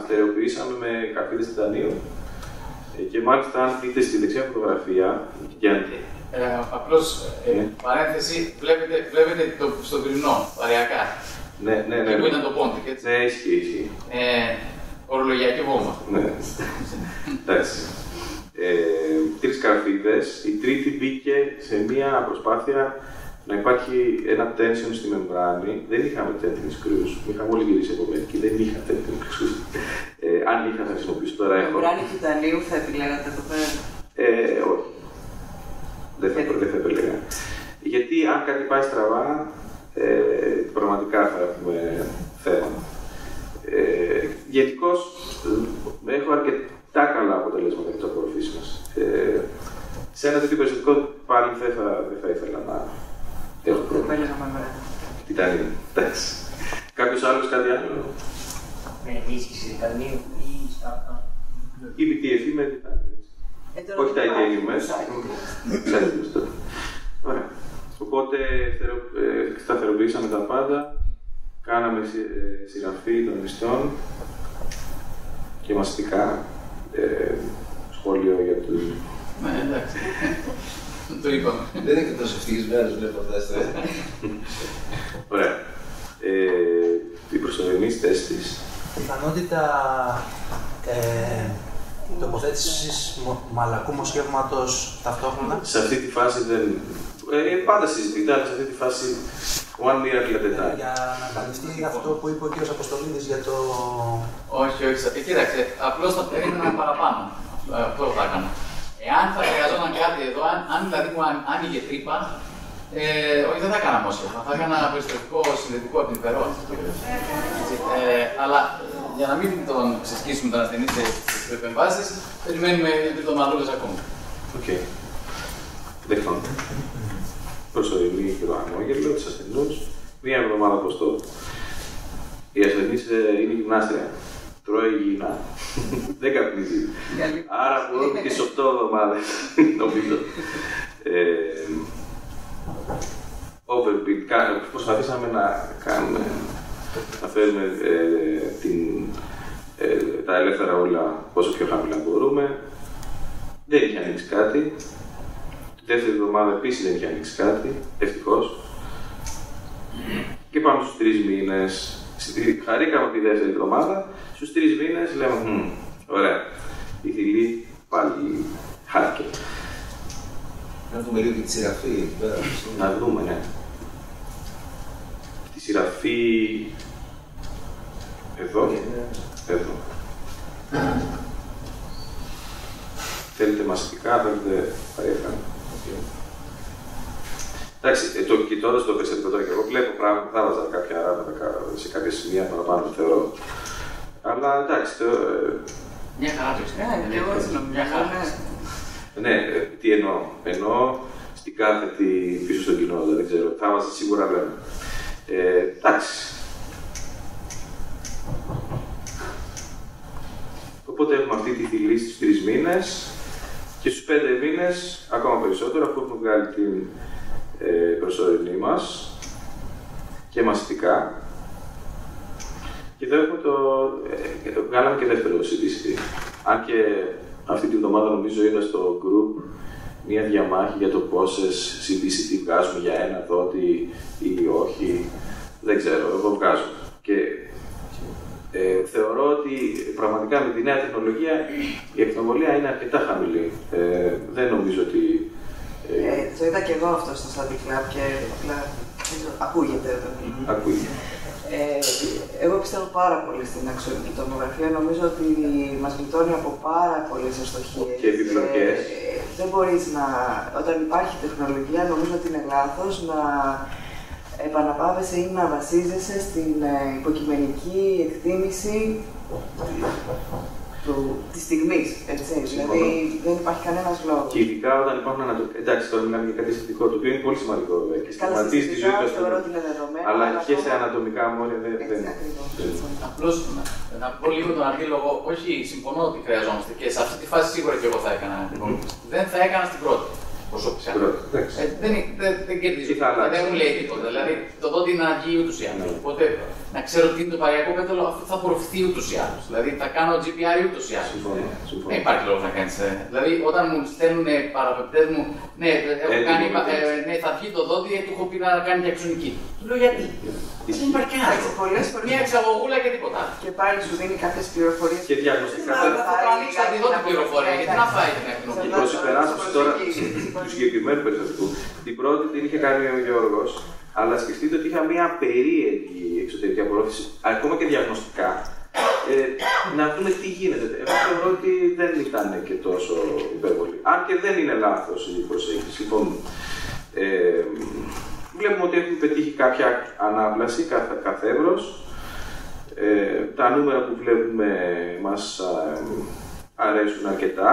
στερεοποιήσαμε με καρφίδες τιτανίου. Και μάλιστα, αν δείτε στη δεξιά φωτογραφία, απλώς, παρένθεση, βλέπετε στο κρυμνό, παριακά. Ναι. Που ήταν το πόντικ, έτσι. Ναι, ισχύει. Ορολογιακή βόμβα. Ναι. Εντάξει. 3 καρφίδες. Η τρίτη μπήκε σε μία προσπάθεια να υπάρχει ένα tension στη μεμβράνη. Δεν είχαμε tension screws. Είχαμε όλοι γυρίσει από μερικοί. Δεν είχα tension screws. Αν είχα, θα χρησιμοποιήσω τώρα. Μεμβράνη τιτανίου θα επιλέγατε εδώ πέρα? Όχι. Δεν θα επιλέγα. Γιατί αν κάτι πάει στραβά, πραγματικά θα έχουμε θέμα. Γενικώς, έχω αρκετά καλά αποτελέσματα για τις απορροφήσεις μας. Σε ένα τέτοιο περιστατικό πάλι δεν θα ήθελα να έχω πρόβλημα. Τιτανίου. Εντάξει. Κάποιος άλλος κάτι άλλο? Με ενίσχυση τιτανίου ή στάρτα. Ή BTFE με τιτανίου. Όχι τα idea μέσα. Ωραία. Οπότε σταθεροποιήσαμε τα πάντα. Κάναμε συγγραφή των μισθών και μαστικά σχόλιο για τους... Ναι, εντάξει. Το είπαμε. Δεν είναι και τόσο ευτυχισμένος βλέποντας το. Ωραία. Η προσωρινή θέση της. Πιθανότητα τοποθέτησης μαλακού μοσχεύματος ταυτόχρονα. Σε αυτή τη φάση δεν... πάντα συζητείται, αλλά σε αυτή τη φάση one miracle at a time. Για να καλυφθεί αυτό που είπε ο κ. Αποστολίδης για το... Όχι. Κοίταξε, απλώς θα περίμενα παραπάνω. Αυτό θα έκανα. Εάν θα χρειαζόταν κάτι εδώ, αν δηλαδή μου άνοιγε τρύπα, όχι, δεν θα έκανα μόσχευμα. Θα έκανα περιστατικό συνδετικό από την υπερό. Αλλά για να μην τον ξεσκίσουμε τον ασθενή στις επεμβάσεις, περιμένουμε 2 εβδομαδούλες ακόμα. Οκ. Δεχτώ. Προσωρινή και το χαμόγελο της ασθενούς, 1 εβδομάδα ποστό. Η ασθενής είναι γυμνάστρια. Τρώει υγιεινά. Δεν καπνίζει. Άρα μπορούμε και στις 8 εβδομάδες, νομίζω. Overbuild. Προσπαθήσαμε να φέρουμε τα ελεύθερα όλα όσο πιο χαμηλά μπορούμε. Δεν είχε ανοίξει κάτι. Τη δεύτερη εβδομάδα επίσης δεν είχε ανοίξει κάτι, ευτυχώς. Και πάμε στους 3 μήνες Χαρήκαμε τη δεύτερη εβδομάδα, στους 3 μήνες λέμε ωραία, η θηλή πάλι χάθηκε. Να δούμε λίγο και τη σειραφή εκεί πέρα. Να δούμε, ναι. Τη σειραφή εδώ, εδώ. Θέλετε μαστικά, θέλετε παρέχα. Εντάξει, το κοιτώντας το περιστατικό τώρα και εγώ βλέπω πράγματα, θα βάζα κάποια ράμματα σε κάποια σημεία παραπάνω, θεωρώ. Αλλά εντάξει, μια χαρά το ξέρω. Μια χαρά. Ναι, τι εννοώ. Εννοώ στην κάθετη πίσω στο κοινό, δεν ξέρω. Θα βάζα σίγουρα λέμε. Εντάξει. Οπότε έχουμε αυτή τη θηλή στους 3 μήνες και στους 5 μήνες ακόμα περισσότερο, αφού έχουμε βγάλει την προσωρινή μας και μαστικά. Και εδώ έχουμε βγάλαμε και δεύτερο CDC. Αν και αυτή τη βδομάδα νομίζω είδα στο group μια διαμάχη για το πόσες CDC βγάζουμε για ένα δότη ή όχι. Δεν ξέρω, εγώ βγάζω. Και θεωρώ ότι πραγματικά με τη νέα τεχνολογία η ακτινοβολία είναι αρκετά χαμηλή. Δεν νομίζω ότι... Το είδα και εγώ αυτό στο Study Club και απλά ακούγεται. Ακούγεται. Εγώ πιστεύω πάρα πολύ στην αξιολογική τομογραφία. Νομίζω ότι μας γλιτώνει από πάρα πολλές αστοχίες. Και επιπλοκές. Δεν μπορείς να... Όταν υπάρχει τεχνολογία, νομίζω ότι είναι λάθος να επαναπάβεσαι ή να βασίζεσαι στην υποκειμενική εκτίμηση τη στιγμή. Δηλαδή δεν υπάρχει κανένας λόγος. Και ειδικά όταν υπάρχουν ανατομικά. Εντάξει, τώρα μιλάμε για κάτι αισθητικό, το οποίο είναι πολύ σημαντικό βέβαια. Και σχηματίζει τη ζωή του ασθενή. Αλλά και σε ανατομικά μόρια δεν είναι. Απλώς να πω λίγο τον αντίλογο. Όχι, συμφωνώ ότι χρειαζόμαστε και σε αυτή τη φάση σίγουρα και εγώ θα έκανα. Δεν θα έκανα στην πρώτη. Προσωπικά. Δεν κερδίζει. Δεν μου λέει τίποτα. Δηλαδή το δότη είναι αργή ούτως ή άλλως. Οπότε να ξέρω τι είναι το παριακό πέταλο, αυτό θα απορροφηθεί ούτως ή άλλως. Δηλαδή θα κάνω GPR ούτως ή άλλως. Δεν υπάρχει λόγος να κάνεις. Δηλαδή όταν μου στέλνουν παραπεπτές μου, ναι, θα βγει το δότη, του έχω πει να κάνει και αξονική. Του λέω γιατί. Δεν υπάρχει κανένα. Μια εξαγωγούλα και τίποτα. Και πάλι σου δίνει κάποιες πληροφορίες. Και διαγνωστικά. Θα το ανοίξει τη δότη πληροφορία, γιατί να φάει την ακτινοβολία. Και προς υπεράσπιση τώρα του συγκεκριμένου περιστατικού, την πρώτη την είχε κάνει ο Γιώργος, αλλά σκεφτείτε ότι είχα μια περίεργη εξωτερική απορρόφηση, ακόμα και διαγνωστικά. Να δούμε τι γίνεται. Εγώ θεωρώ ότι δεν ήταν και τόσο υπερβολή. Αν και δεν είναι λάθος η προσέγγιση. Λοιπόν, βλέπουμε ότι έχουμε πετύχει κάποια ανάπλαση κάθε εύρος. Τα νούμερα που βλέπουμε μας αρέσουν αρκετά.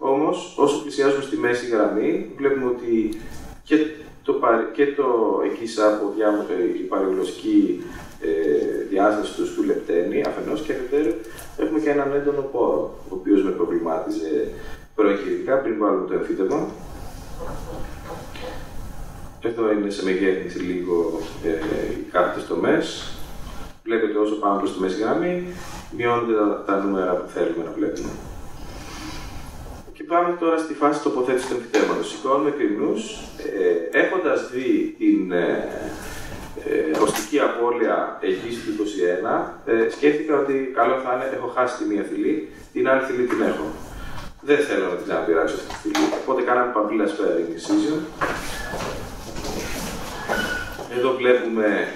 Όμως, όσο πλησιάζουμε στη μέση γραμμή, βλέπουμε ότι και το εκείσα από διάμετρο η παραγωγική διάσταση του στουλεπταίνει αφενός και αφετέρου έχουμε και έναν έντονο πόρο, ο οποίος με προβλημάτιζε προεγχειρικά πριν βάλουμε το εμφύτευμα. Εδώ είναι σε μεγέθυνση λίγο οι κάθετες τομές. Βλέπετε όσο πάμε προς τη μέση γραμμή, μειώνονται τα νούμερα που θέλουμε να βλέπουμε. Και πάμε τώρα στη φάση τοποθέτησης του εμφυτεύματος. Σηκώνουμε κρυμνούς, έχοντας δει την οστική απώλεια εκεί του 21, σκέφτηκα ότι καλό θα είναι, έχω χάσει τη μία θηλή, την άλλη θηλή την έχω. Δεν θέλω να την ξαναπειράξω αυτή τη θηλή. Οπότε κάναμε παπίλα sparing incision. Εδώ βλέπουμε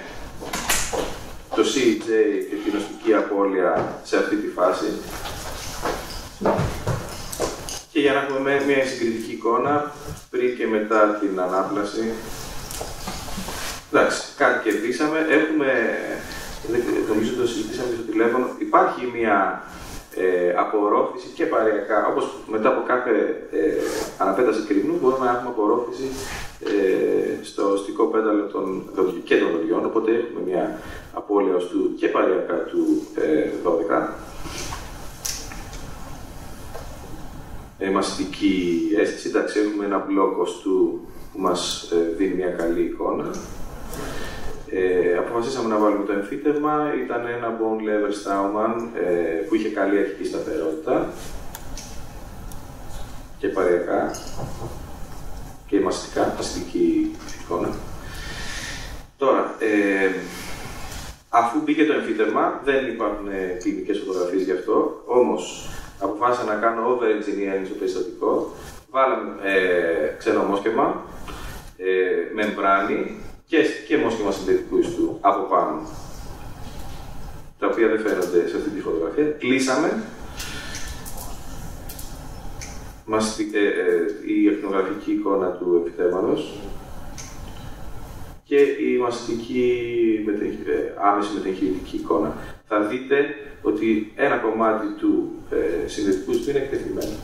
το CJ και την οστική απώλεια σε αυτή τη φάση. Και για να έχουμε μια συγκριτική εικόνα πριν και μετά την ανάπλαση. Εντάξει, κάτι κερδίσαμε. Έχουμε, νομίζω το συζητήσαμε στο τηλέφωνο, υπάρχει μια απορρόφηση και παρειακά, όπως μετά από κάθε αναπέταση κρυμνού μπορούμε να έχουμε απορρόφηση στο οστικό πέταλο και των δοντιών, οπότε έχουμε μια απώλεια οστού και παρειακά του 12. Μαστική αίσθηση, εντάξει, έχουμε ένα μπλοκ οστού που μας δίνει μια καλή εικόνα. Αποφασίσαμε να βάλουμε το εμφύτευμα, ήταν ένα bone level Straumann που είχε καλή αρχική σταθερότητα και παρειακά και μαστική εικόνα. Τώρα, Αφού μπήκε το εμφύτευμα, δεν υπάρχουν κλινικές φωτογραφίες γι' αυτό, όμως αποφάσισα να κάνω over-engineering στο περιστατικό. Βάλαμε ξένο μόσχευμα, μεμβράνη και μόσχευμα συνθετικού ιστού από πάνω, τα οποία δεν φαίνονται σε αυτή τη φωτογραφία. Κλείσαμε. Η ακτινογραφική εικόνα του εμφυτεύματος και η μαστική άμεση μετεγχειρητική εικόνα. Θα δείτε ότι ένα κομμάτι του συνδετικού ιστού είναι εκτεθειμένο.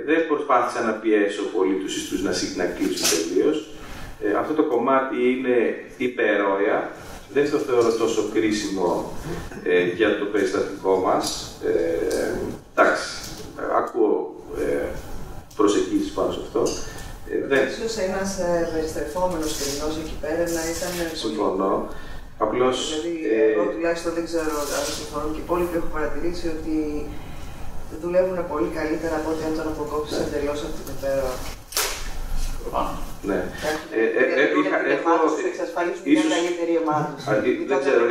Δεν προσπάθησα να πιέσω πολύ τους ιστούς να κλείσουν τελείως. Αυτό το κομμάτι είναι υπερόια. Δεν το θεωρώ τόσο κρίσιμο για το περιστατικό μας. Εντάξει, ακούω προσεγγίσεις πάνω σε αυτό. Ίσως ένας περιστρεφόμενος κρινός εκεί πέρα να ήταν. Συμφωνώ. Απλώς. Δηλαδή, εγώ τουλάχιστον δεν ξέρω αν συμφωνώ και οι υπόλοιποι έχω παρατηρήσει ότι δουλεύουν πολύ καλύτερα από ό,τι αν τον αποκόψεις εντελώς αυτό το πέρα. Ναι. Θα εξασφαλίσουν μια καλύτερη ομάδα. Δεν ξέρω,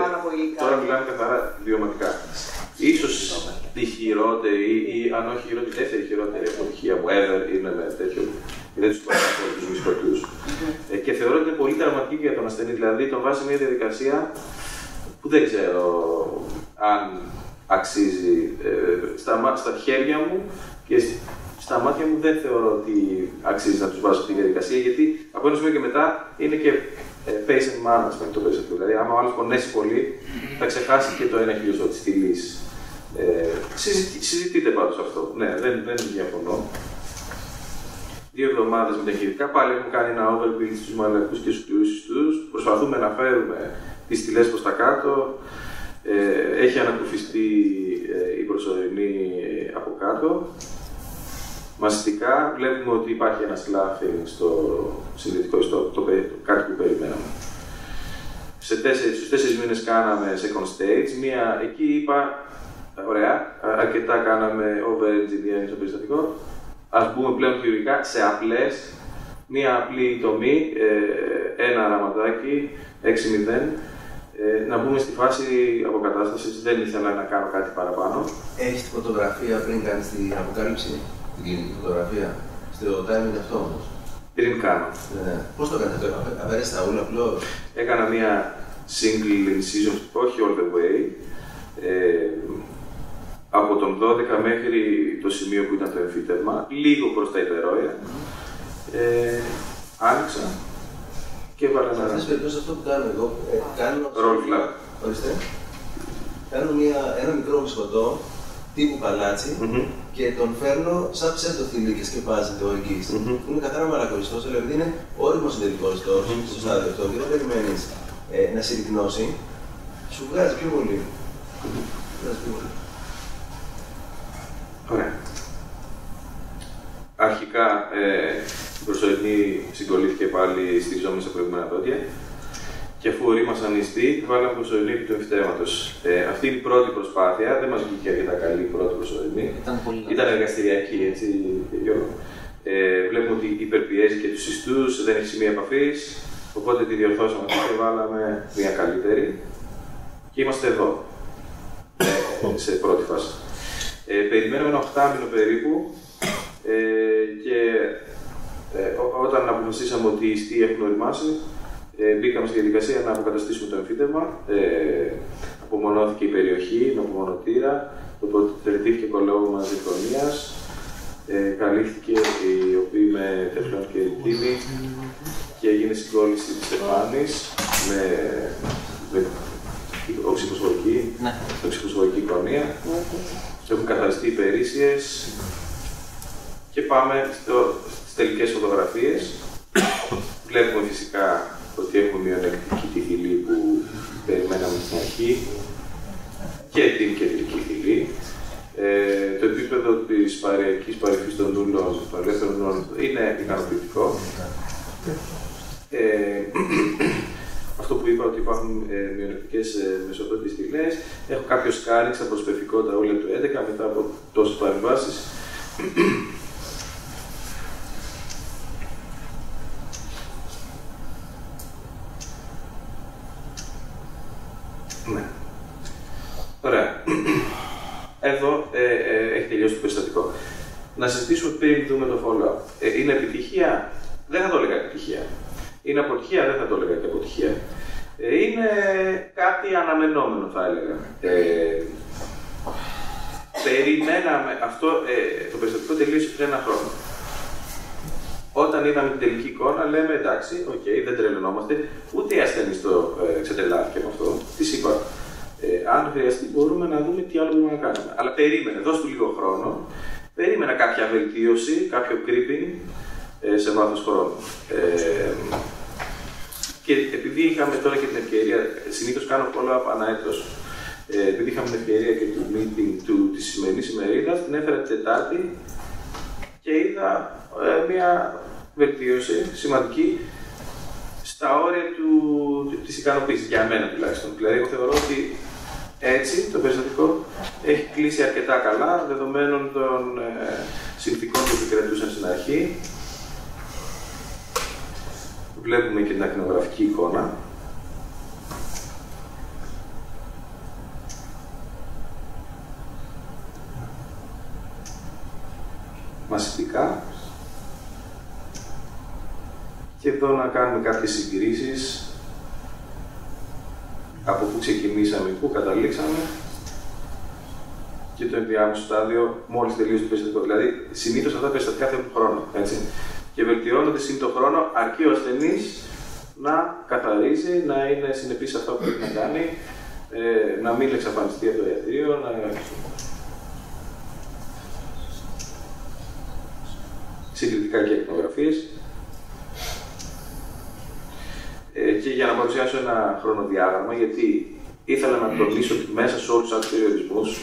τώρα μιλάμε καθαρά βιωματικά. Ίσως τη χειρότερη ή αν όχι η δεύτερη χειρότερη αποτυχία μου ever είναι με τέτοιο. Δεν τους πάρω από τους μυσκοτούς. Και θεωρώ ότι είναι πολύ τραυματική για τον ασθενή. Δηλαδή τον βάζει σε μια διαδικασία που δεν ξέρω αν αξίζει. Στα χέρια μου και στα μάτια μου δεν θεωρώ ότι αξίζει να τους βάζω αυτή τη διαδικασία, γιατί από ένα σημείο και μετά είναι και patient management το περιστατικό. Δηλαδή, άμα ο άλλος πονέσει πολύ, θα ξεχάσει και το 1 χιλιοστό της στήλης. Συζητείτε πάντως αυτό. Ναι, δεν διαφωνώ. 2 εβδομάδες μεταχειρικά, πάλι έχουμε κάνει ένα overbuild στους μαλακούς και στους κλειούς ιστούς. Προσπαθούμε να φέρουμε τις στηλές προς τα κάτω. Έχει ανακουφιστεί η προσωρινή από κάτω. Μαστικά βλέπουμε ότι υπάρχει ένα sloughing στο συνδετικό ιστό, κάτι που περιμέναμε. Στους 4 μήνες κάναμε second stage, εκεί είπα, ωραία, αρκετά κάναμε over-engineering στο περιστατικό. Ας μπούμε πλέον χειρουργικά σε απλές, μία απλή τομή, ένα αναματάκι, 6-0, να μπούμε στη φάση αποκατάστασης. Δεν ήθελα να κάνω κάτι παραπάνω. Έχεις τη φωτογραφία πριν κάνεις την αποκάλυψη, την κλινική φωτογραφία, στο timing αυτό όμως? Πριν κάνω. Πώς το κάνεις αυτό, αφαίρεσαι τα ούλα απλώς? Έκανα μία single incision, όχι all the way, από τον 12 μέχρι το σημείο που ήταν το εμφύτευμα, λίγο προς τα υπερόια. Άνοιξα και έβαλα ένα. Σε αυτές τις περιπτώσεις αυτό που κάνω εγώ, κάνω. Roll flap. Ορίστε. Κάνω ένα μικρό μισχωτό τύπου παλάτσι και τον φέρνω σαν ψεύτοθυλί και σκεπάζεται ο εγγύης. Είναι καθαρά μαλακοριστός, αλλά επειδή είναι όριμο συντηρητικός στο στάδιο αυτό και δεν περιμένεις να συρρυκνώσει, σου βγάζει πιο πολύ. Ωραία. Αρχικά η προσωρινή συγκολλήθηκε πάλι στη ζώμη στα προηγούμενα δόντια και αφού ορίμασαν οι ιστοί, βάλαμε προσωρινή επί του εμφυτεύματος. Αυτή είναι η πρώτη προσπάθεια, δεν μας βγήκε αρκετά καλή η πρώτη προσωρινή. Ήταν εργαστηριακή, έτσι, Γιώργο. Βλέπουμε ότι υπερπιέζει και τους ιστούς, δεν έχει σημεία επαφής, οπότε τη διορθώσαμε και βάλαμε μια καλύτερη. Και είμαστε εδώ, σε πρώτη φάση. Περιμένουμε ένα 8 μήνο περίπου και όταν αποφασίσαμε ότι οι ιστοί έχουν οριμάσει, μπήκαμε στη διαδικασία να αποκαταστήσουμε το εμφύτευμα. Απομονώθηκε η περιοχή με απομονωτήρα, τοποθετήθηκε κολλόβωμα ζυχρονίας, καλύφθηκε η οποία με τεφλόν και ρητίνη και έγινε συγκόλληση της στεφάνης με οξυφωσφορική κονία. Έχουν καθαριστεί οι περίσσιες και πάμε στις τελικές φωτογραφίες. Βλέπουμε φυσικά ότι έχουμε μειονεκτική τη θηλή που περιμέναμε στην αρχή και την κεντρική θηλή. Το επίπεδο της παρειακής παρυφής των ούλων, των ελεύθερων ούλων, είναι ικανοποιητικό. Αυτό που είπα ότι υπάρχουν μειονεκτικές μεσοδόντιες θηλές. Έχω κάποιο σκάνινγκ στα προσπεφικότερα ούλα του 11 μετά από τόσες παρεμβάσεις. Ναι. Ωραία. Εδώ έχει τελειώσει το περιστατικό. Να συζητήσουμε πριν δούμε το follow-up. Είναι επιτυχία? Δεν θα το έλεγα επιτυχία. Είναι αποτυχία? Δεν θα το έλεγα και αποτυχία. Είναι κάτι αναμενόμενο, θα έλεγα. Περιμέναμε αυτό, το περιστατικό τελείωσε πριν 1 χρόνο. Όταν είδαμε την τελική εικόνα, λέμε εντάξει, δεν τρελαινόμαστε. Ούτε οι ασθενείς το ξετρελάθηκε με αυτό. Της είπα, αν χρειαστεί, μπορούμε να δούμε τι άλλο μπορούμε να κάνουμε. Αλλά περίμενε, δώσ' του λίγο χρόνο. Περίμενα κάποια βελτίωση, κάποιο creeping σε βάθος χρόνου. Και επειδή είχαμε τώρα και την ευκαιρία, συνήθως κάνω follow-up ανά έτος, επειδή είχαμε την ευκαιρία και του meeting της σημερινής ημερίδας, την έφερα την Τετάρτη και είδα μια βελτίωση σημαντική στα όρια της ικανοποίησης, για μένα τουλάχιστον. Δηλαδή, εγώ θεωρώ ότι έτσι το περιστατικό έχει κλείσει αρκετά καλά, δεδομένων των συνθηκών που επικρατούσαν στην αρχή. Βλέπουμε και την ακτινογραφική εικόνα. Μασιτικά. Και εδώ να κάνουμε κάποιες συγκρίσεις από πού ξεκινήσαμε, πού καταλήξαμε και το ενδιάμεσο στάδιο μόλις τελείωσε το περιστατικό. Δηλαδή, συνήθως αυτά τα περιστατικά θέλουν χρόνο, έτσι. Και βελτιώνονται σύν το χρόνο, αρκεί ο ασθενής να καθαρίζει, να είναι συνεπής σε αυτό που πρέπει να κάνει, να μην εξαφανιστεί από το ιατρείο, συγκριτικά και ακτινογραφίες. Και για να παρουσιάσω ένα χρονοδιάγραμμα, γιατί ήθελα να τονίσω ότι μέσα σε όλους τους περιορισμούς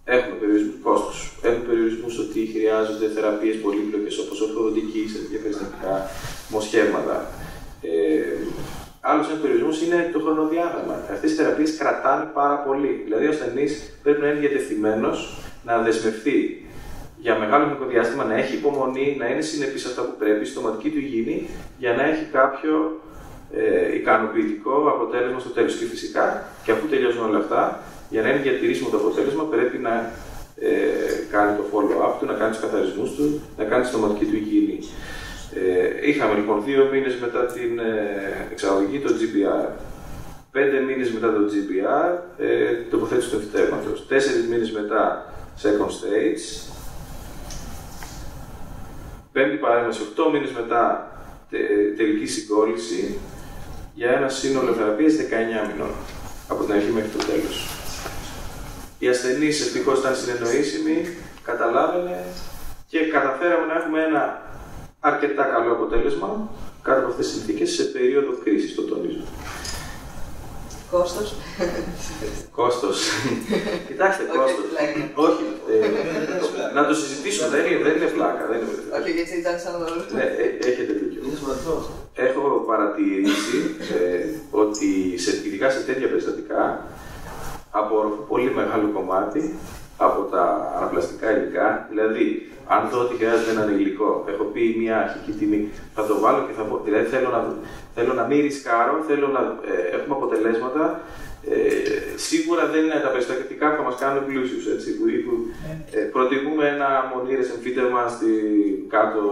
έχουμε περιορισμούς κόστους. Έχουμε περιορισμούς ότι χρειάζονται θεραπείες πολύπλοκες όπως ορθοδοντική, σε τέτοια περιστατικά, μοσχεύματα. Άλλος ένας περιορισμός είναι το χρονοδιάγραμμα. Αυτές οι θεραπείες κρατάνε πάρα πολύ. Δηλαδή, ο ασθενής πρέπει να είναι διατεθειμένος να δεσμευτεί για μεγάλο χρονικό διάστημα, να έχει υπομονή, να είναι συνεπής σε αυτά που πρέπει, στη στοματική του υγιεινή, για να έχει κάποιο ικανοποιητικό αποτέλεσμα στο τέλος. Και φυσικά, και αφού τελειώσουν όλα αυτά, για να είναι διατηρήσιμο το αποτέλεσμα, πρέπει να κάνει το follow-up του, να κάνει τους καθαρισμούς του, να κάνει τη στοματική του υγιεινή. Είχαμε λοιπόν 2 μήνες μετά την εξαγωγή το GBR, 5 μήνες μετά το GBR, τοποθέτηση του εμφυτεύματος, 4 μήνες μετά second stage, 5η παρέμβαση, 8 μήνες μετά τελική συγκόλληση, για ένα σύνολο θεραπείας 19 μηνών, από την αρχή μέχρι το τέλος. Οι ασθενείς ευτυχώς ήταν συνεννοήσιμοι, καταλάβαινε και καταφέραμε να έχουμε ένα αρκετά καλό αποτέλεσμα κάτω από αυτές τις συνθήκες σε περίοδο κρίσης, το τονίζω. Κόστος. Κόστος. Κοιτάξτε, κόστος. Όχι. Να το συζητήσουμε, δεν είναι φλάκα. Όχι, γιατί ήταν σαν να το ναι, έχετε δίκιο. Έχω παρατηρήσει ότι ειδικά σε τέτοια περιστατικά απορροφώ πολύ μεγάλο κομμάτι από τα αναπλαστικά υλικά. Δηλαδή, αν δω ότι χρειάζεται έναν υλικό, έχω πει μια αρχική τιμή, θα το βάλω και θα πω. Δηλαδή, θέλω να μην ρισκάρω, θέλω να έχουμε αποτελέσματα. Σίγουρα δεν είναι τα περιστατικά που θα μας κάνουν πλούσιους. Προτιμούμε ένα μονήρες εμφύτευμα στην κάτω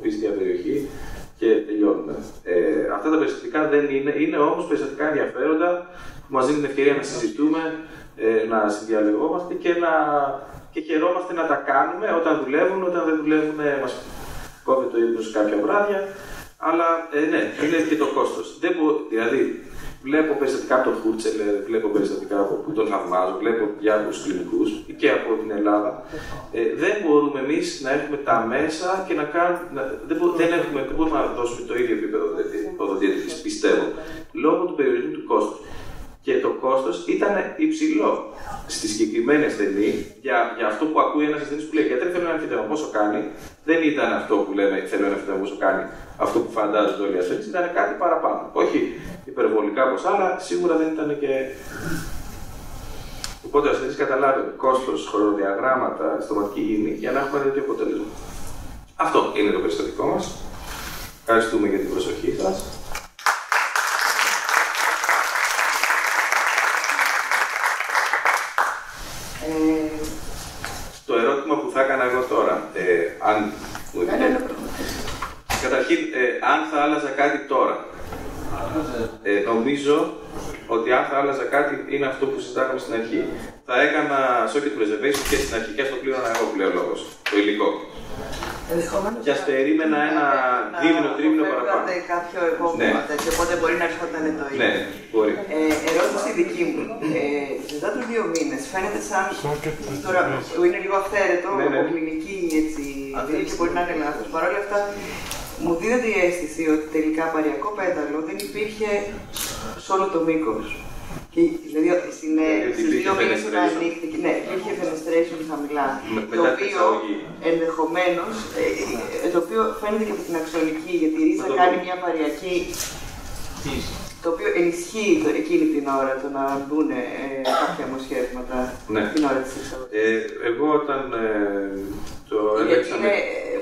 πίστια περιοχή και τελειώνουμε. Αυτά τα περιστατικά δεν είναι όμως περιστατικά ενδιαφέροντα που μας δίνουν την ευκαιρία να συζητούμε, να συνδιαλεγόμαστε και χαιρόμαστε να τα κάνουμε όταν δουλεύουν. Όταν δεν δουλεύουν, μας κόβει το ύπνο κάποια βράδια. Αλλά ναι, είναι και το κόστος. Δηλαδή, βλέπω περιστατικά από τον Χούρτσελερ, βλέπω περιστατικά που τον θαυμάζω, βλέπω διάφορους κλινικούς και από την Ελλάδα. Δεν μπορούμε εμείς να έχουμε τα μέσα και να κάνουμε. Δεν μπορούμε να δώσουμε το ίδιο επίπεδο οδοντιατρικής, πιστεύω, λόγω του περιορισμού του κόστους. Και το κόστος ήταν υψηλό στη συγκεκριμένη ασθενή για αυτό που ακούει ένας ασθενής που λέει: γιατρέ, θέλω ένα εμφυτεύμα, πόσο κάνει. Δεν ήταν αυτό που λέμε: θέλω ένα εμφυτεύμα, πόσο κάνει. Αυτό που φαντάζονται όλοι οι ασθενείς ήταν κάτι παραπάνω. Όχι υπερβολικά ποσά, αλλά σίγουρα δεν ήταν και. Οπότε ο ασθενής καταλάβει κόστος, χρονοδιαγράμματα, στοματική υγιεινή για να έχουμε ένα τέτοιο αποτέλεσμα. Αυτό είναι το περιστατικό μας. Ευχαριστούμε για την προσοχή σας. Νομίζω ότι αν θα άλλαζα κάτι είναι αυτό που συζητάγαμε στην αρχή. Θα έκανα socket preservation και στην αρχή και στο πλήρωνα εγώ πλέον λόγος, το υλικό. Και ας περίμενα ένα δίμηνο-τρίμηνο παραπάνω. Να κάποιο επόμενο τέτοιο, οπότε μπορεί να έρχονταν το ίδιο. Ναι, μπορεί. Ερώτηση δική μου. Μετά τους 2 μήνες φαίνεται σαν. Τώρα είναι λίγο αυθαίρετο, από κλινική έτσι, και μπορεί να είναι λάθος. Παρ' όλα αυτά, μου δίνεται η αίσθηση ότι τελικά παριακό πέταλο δεν υπήρχε σε όλο το μήκος. Δηλαδή στις 2 μήνες όταν ανοίχθηκε, ναι, υπήρχε fenestration χαμηλά, το οποίο ενδεχομένως, το οποίο φαίνεται και από την αξονική, γιατί η ρίζα κάνει μια παριακή, το οποίο ενισχύει εκείνη την ώρα το να μπουν κάποια αιμοσχεύματα την ώρα της εξαγωγής. Εγώ όταν το έλεξα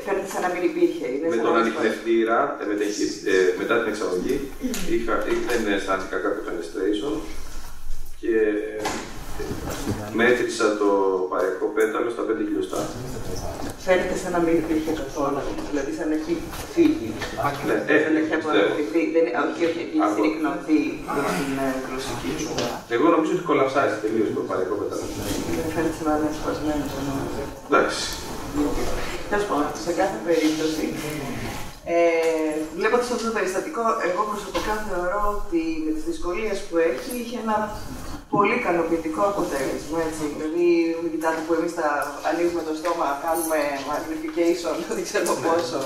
φαίνεται σαν να μην υπήρχε. Με τον ανιχνευτήρα, μετά την εξαγωγή, δεν αισθάνθηκα κάποιο fenestration και μέτρησα το παριακό πέταλο στα 5 χιλιοστά. Φαίνεται σαν να μην υπήρχε καθόλου, δηλαδή σαν να έχει φύγει. Σαν να έχει απορροφηθεί, όχι συρρυκνωθεί στην γλωσσική. Εγώ νομίζω ότι κολαψάζει τελείως το παριακό πέταλο. Φαίνεται σαν να είναι σπασμένος. Εντάξει. Τέλος πάντων, σε κάθε περίπτωση, βλέποντας αυτό το περιστατικό, εγώ προσωπικά θεωρώ ότι με τις δυσκολίες που έχει, είχε ένα πολύ ικανοποιητικό αποτέλεσμα. Έτσι. Δηλαδή, μην κοιτάτε που εμείς ανοίγουμε το στόμα, κάνουμε magnification, δεν ξέρω πόσο,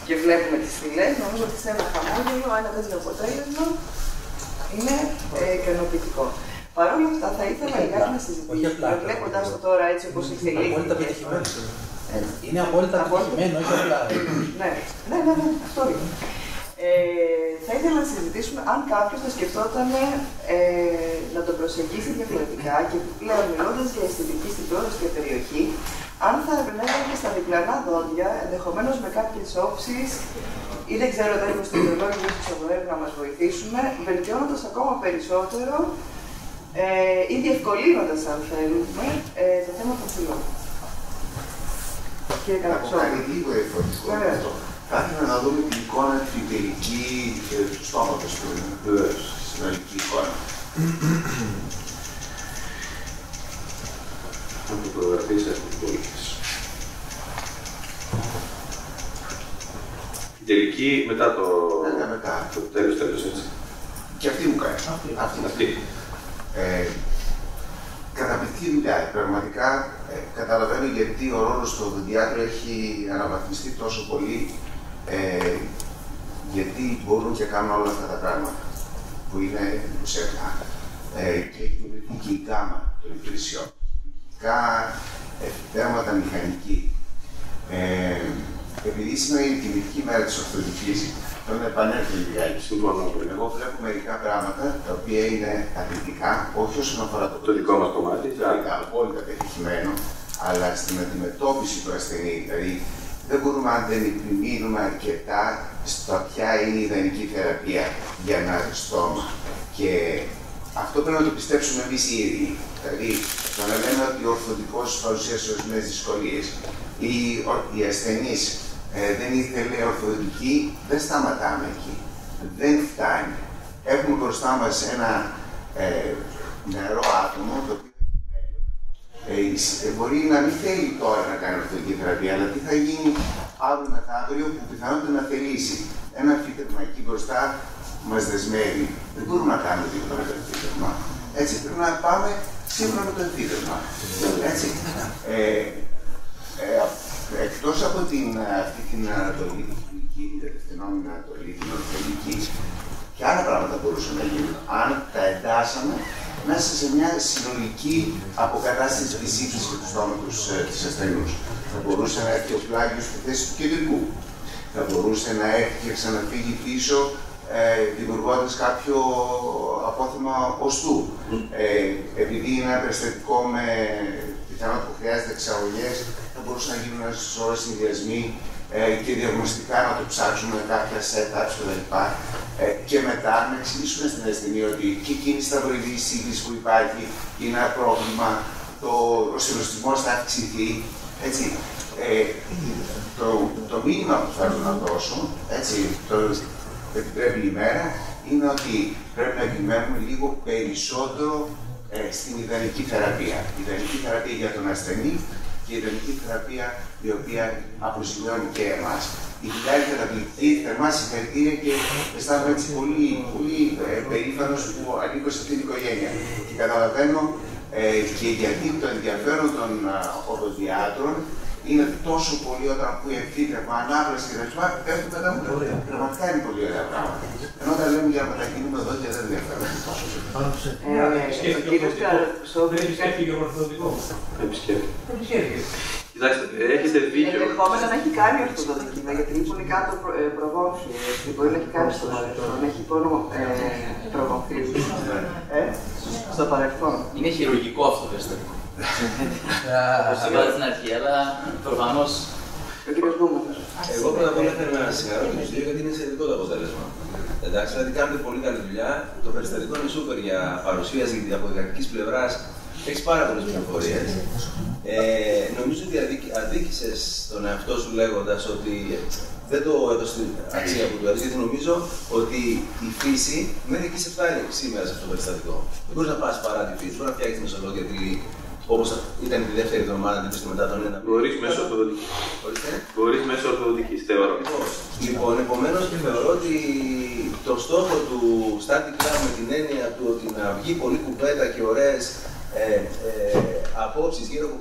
και βλέπουμε τις στήλες. Νομίζω ότι σε ένα χαμόγελο, ένα τέτοιο αποτέλεσμα είναι ικανοποιητικό. Παρ' όλα αυτά, θα ήθελα λιγάκι να συζητήσουμε, βλέποντας το τώρα έτσι όπως εξελίχθηκε. Είναι απόλυτα πετυχημένο, όχι απλά. Ναι, αυτό είναι. Θα ήθελα να συζητήσουμε αν κάποιος θα σκεφτόταν να το προσεγγίσει διαφορετικά και πλέον μιλώντας για αισθητική στην πρόταση και περιοχή, αν θα επενέβαινε και στα διπλανά δόντια, ενδεχομένως με κάποιες όψεις ή δεν ξέρω, δεν είμαι στο ιδεολόγιο του Σαββαρέλου να μας βοηθήσουμε, βελτιώνοντας ακόμα περισσότερο ή διευκολύνοντας, αν θέλουμε, το θέμα των φυλών. Από κάτι λίγο διαφορετικό. Θα ήθελα να δούμε την εικόνα του τελική του στόματος του συνολική εικόνα. Θα το φωτογραφίσει από τις πόλεις. Η τελική μετά το τέλος, έτσι. Και αυτή μου κάνει. Αυτή. Καταπληκτική δουλειά. Πραγματικά καταλαβαίνω γιατί ο ρόλος του οδοντιάτρου έχει αναβαθμιστεί τόσο πολύ, γιατί μπορούν και κάνουν όλα αυτά τα πράγματα που είναι εντυπωσιακά. Και η γκάμα των υπηρεσιών. Θέματα μηχανική. Επειδή σήμερα είναι η τιμητική μέρα της ορθοδικής, θέλω να επανέλθω λιγάκι. Εγώ βλέπω μερικά πράγματα τα οποία είναι αθλητικά, όχι όσον αφορά το δικό μας κομμάτι, απόλυτα πετυχημένο, αλλά στην αντιμετώπιση του ασθενή. Δηλαδή, δεν μπορούμε, αν δεν επιμείνουμε αρκετά στο ποια είναι η ιδανική θεραπεία για ένα στόμα. Και αυτό πρέπει να το πιστέψουμε εμείς οι ίδιοι. Δηλαδή, το να λέμε ότι ο ορθοδικός παρουσίασε ορισμένες δυσκολίες ή οι ασθενείς δεν ήθελε ορθοδική, δεν σταματάμε εκεί. Δεν φτάνει. Έχουμε μπροστά μας ένα νεαρό άτομο, το οποίο μπορεί να μην θέλει τώρα να κάνει ορθοδική θεραπεία, αλλά τι θα γίνει αύριο μεθαύριο που πιθανότητα να θελήσει. Ένα φύτευμα εκεί μπροστά μας δεσμεύει. Δεν μπορούμε να κάνουμε τίποτα με το φύτευμα. Έτσι, πρέπει να πάμε σύμφωνα με το φύτευμα. Έτσι. Εκτός από αυτή την ανατολή, την κατευθυνόμενη ανατολή, την ορθολογική, και άλλα πράγματα μπορούσαν να γίνουν, αν τα εντάσσαμε μέσα σε μια συνολική αποκατάσταση της ψυχής και του στόματος της ασθενούς. Θα μπορούσε να έρθει ο πλάγιος στη θέση του κεντρικού. Θα μπορούσε να έρθει και ξαναφύγει πίσω, δημιουργώντας κάποιο απόθεμα οστού. Επειδή είναι ένα περιστατικό με πιθανότητα που χρειάζεται εξαγωγές, θα μπορούσαν να γίνουν ένα σωρό συνδυασμοί και διαγνωστικά να το ψάξουμε με κάποια setups κτλ. Και μετά να εξηγήσουμε στην ασθενή ότι και εκείνη η σταυροειδή σύγκριση που υπάρχει είναι ένα πρόβλημα, ο συνοστισμός θα αυξηθεί. Έτσι. Το μήνυμα που θέλω να δώσω, έτσι, το επιτρέπει η μέρα, είναι ότι πρέπει να επιμένουμε λίγο περισσότερο στην ιδανική θεραπεία. Η ιδανική θεραπεία για τον ασθενή και η ιδανική θεραπεία η οποία αποζημιώνει και εμάς. Η δουλειά είναι καταπληκτική, θερμά συγχαρητήρια και αισθάνομαι έτσι πολύ, πολύ περήφανος που ανήκω σε αυτή την οικογένεια. Και καταλαβαίνω και γιατί το ενδιαφέρον των οδοντιάτρων είναι τόσο πολύ όταν ακούει ευθύτευμα, ανάπλαση κτλ. Πέφτουν κατά μου. Πραγματικά είναι πολύ ωραία πράγματα. Ενώ όταν λέμε για να μετακινούμε δόντια δεν ενδιαφέρον τόσο. Δεν επισκέφθηκε ο ορθοδοντικό. Επισκέφθηκε. Κοιτάξτε, έχετε δίκιο. Ενδεχόμενα να έχει κάνει ορθοδοντική, γιατί είναι κάτω προγόνφιλοι. Μπορεί να έχει κάνει στο παρελθόν, να έχει πόνο προγόνφιλοι. Στο παρελθόν. Είναι χειρουργικό αυτό το περιστατικό. Όπως είπατε στην αρχή, αλλά προφανώς. Εγώ πρώτα απ' όλα θέλω να συγχαρώ τους δύο γιατί είναι εξαιρετικό το αποτέλεσμα. Εντάξει, δηλαδή κάνετε πολύ καλή δουλειά. Το περιστατικό είναι σούπερ για παρουσίαση, γιατί από διδακτικής πλευράς έχεις πάρα πολλές πληροφορίες. Νομίζω ότι αδίκησες τον εαυτό σου λέγοντας ότι δεν το έδωσε την αξία που του έδωσε, γιατί νομίζω ότι η φύση μέχρι εκεί σε φτάνει σήμερα σε αυτό το περιστατικό. Δεν μπορείς να πας παρά τη φύση, μπορεί να φτιάξεις τη μεσολόγια όπως ήταν τη δεύτερη εβδομάδα, την πίστη μετά τον ένα. Μπορείς μέσω ορθοδοντικής. Μπορείς μέσω ορθοδοντικής, θεωρώ. Λοιπόν, επομένως και θεωρώ ότι το στόχο του Static Lab με την έννοια του ότι να βγει πολύ κουβέντα και ωραίες απόψεις γύρω από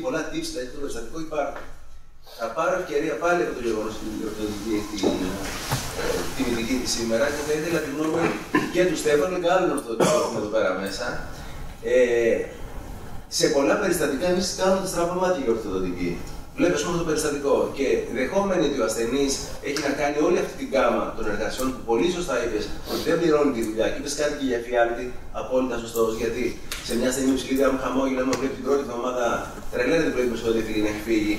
πολλά tips, δηλαδή το περιστατικό υπάρχουν. Θα πάρω ευκαιρία πάλι από το γεγονός ότι η ορθοδοντική έχει τη τιμητική της σήμερα και θα ήθελα τη γνώμη και του Στέφανου και άλλων ορθοδοντικών που είναι εδώ πέρα μέσα. Σε πολλά περιστατικά εμείς κάνουμε τα στραβά μάτια για ορθοδοντική. Βλέπεις μόνο το περιστατικό και δεχόμενοι ότι ο ασθενής έχει να κάνει όλη αυτή την γκάμα των εργασιών που πολύ σωστά είπες ότι δεν πληρώνει τη δουλειά και είπες κάτι και για φιάλτη, απόλυτα σωστός. Γιατί σε μια στιγμή ψηλή μου χαμόγελα, άμα βλέπει την πρώτη εβδομάδα τρελαίνεται το πρωί με ότι να έχει φύγει.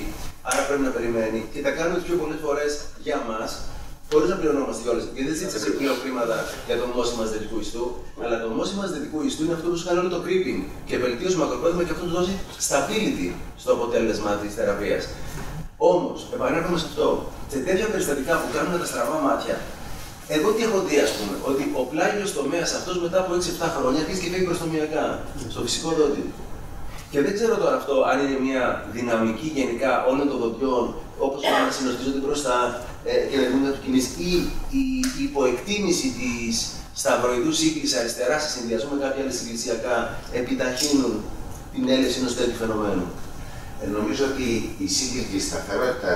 Άρα πρέπει να περιμένει και τα κάνουμε τις πιο πολλές φορές για μας. Χωρίς να πληρωνόμαστε κιόλας. Γιατί δεν ζήτησε πλέον χρήματα για το μόσημα δυτικού ιστού, αλλά το μόσημα δυτικού ιστού είναι αυτό που σου κάνει όλο το creeping και βελτίωση μακροπρόθεσμα και αυτό του δώσει stability στο αποτέλεσμα της θεραπείας. Όμως, επανέρχομαι σε αυτό. Σε τέτοια περιστατικά που κάνουν τα στραβά μάτια, εγώ τι έχω δει, ας πούμε, ότι ο πλάγιος τομέας αυτός μετά από 6-7 χρόνια αρχίζει και φύγει προστομιακά, στο φυσικό δόντι. Και δεν ξέρω τώρα αυτό αν είναι μια δυναμική γενικά όλων των δοντιών, όπως πάνε να συνοστίζονται μπροστά και να δημιουργούν αυτοκινήσεις, ή η υποεκτίμηση της σταυροειδούς σύγκλης αριστερά σε συνδυασμό με κάποια άλλα συγκλησιακά επιταχύνουν την έλευση ενός τέτοιου φαινομένου. Νομίζω ότι η σύγκλη και η σταθερότητα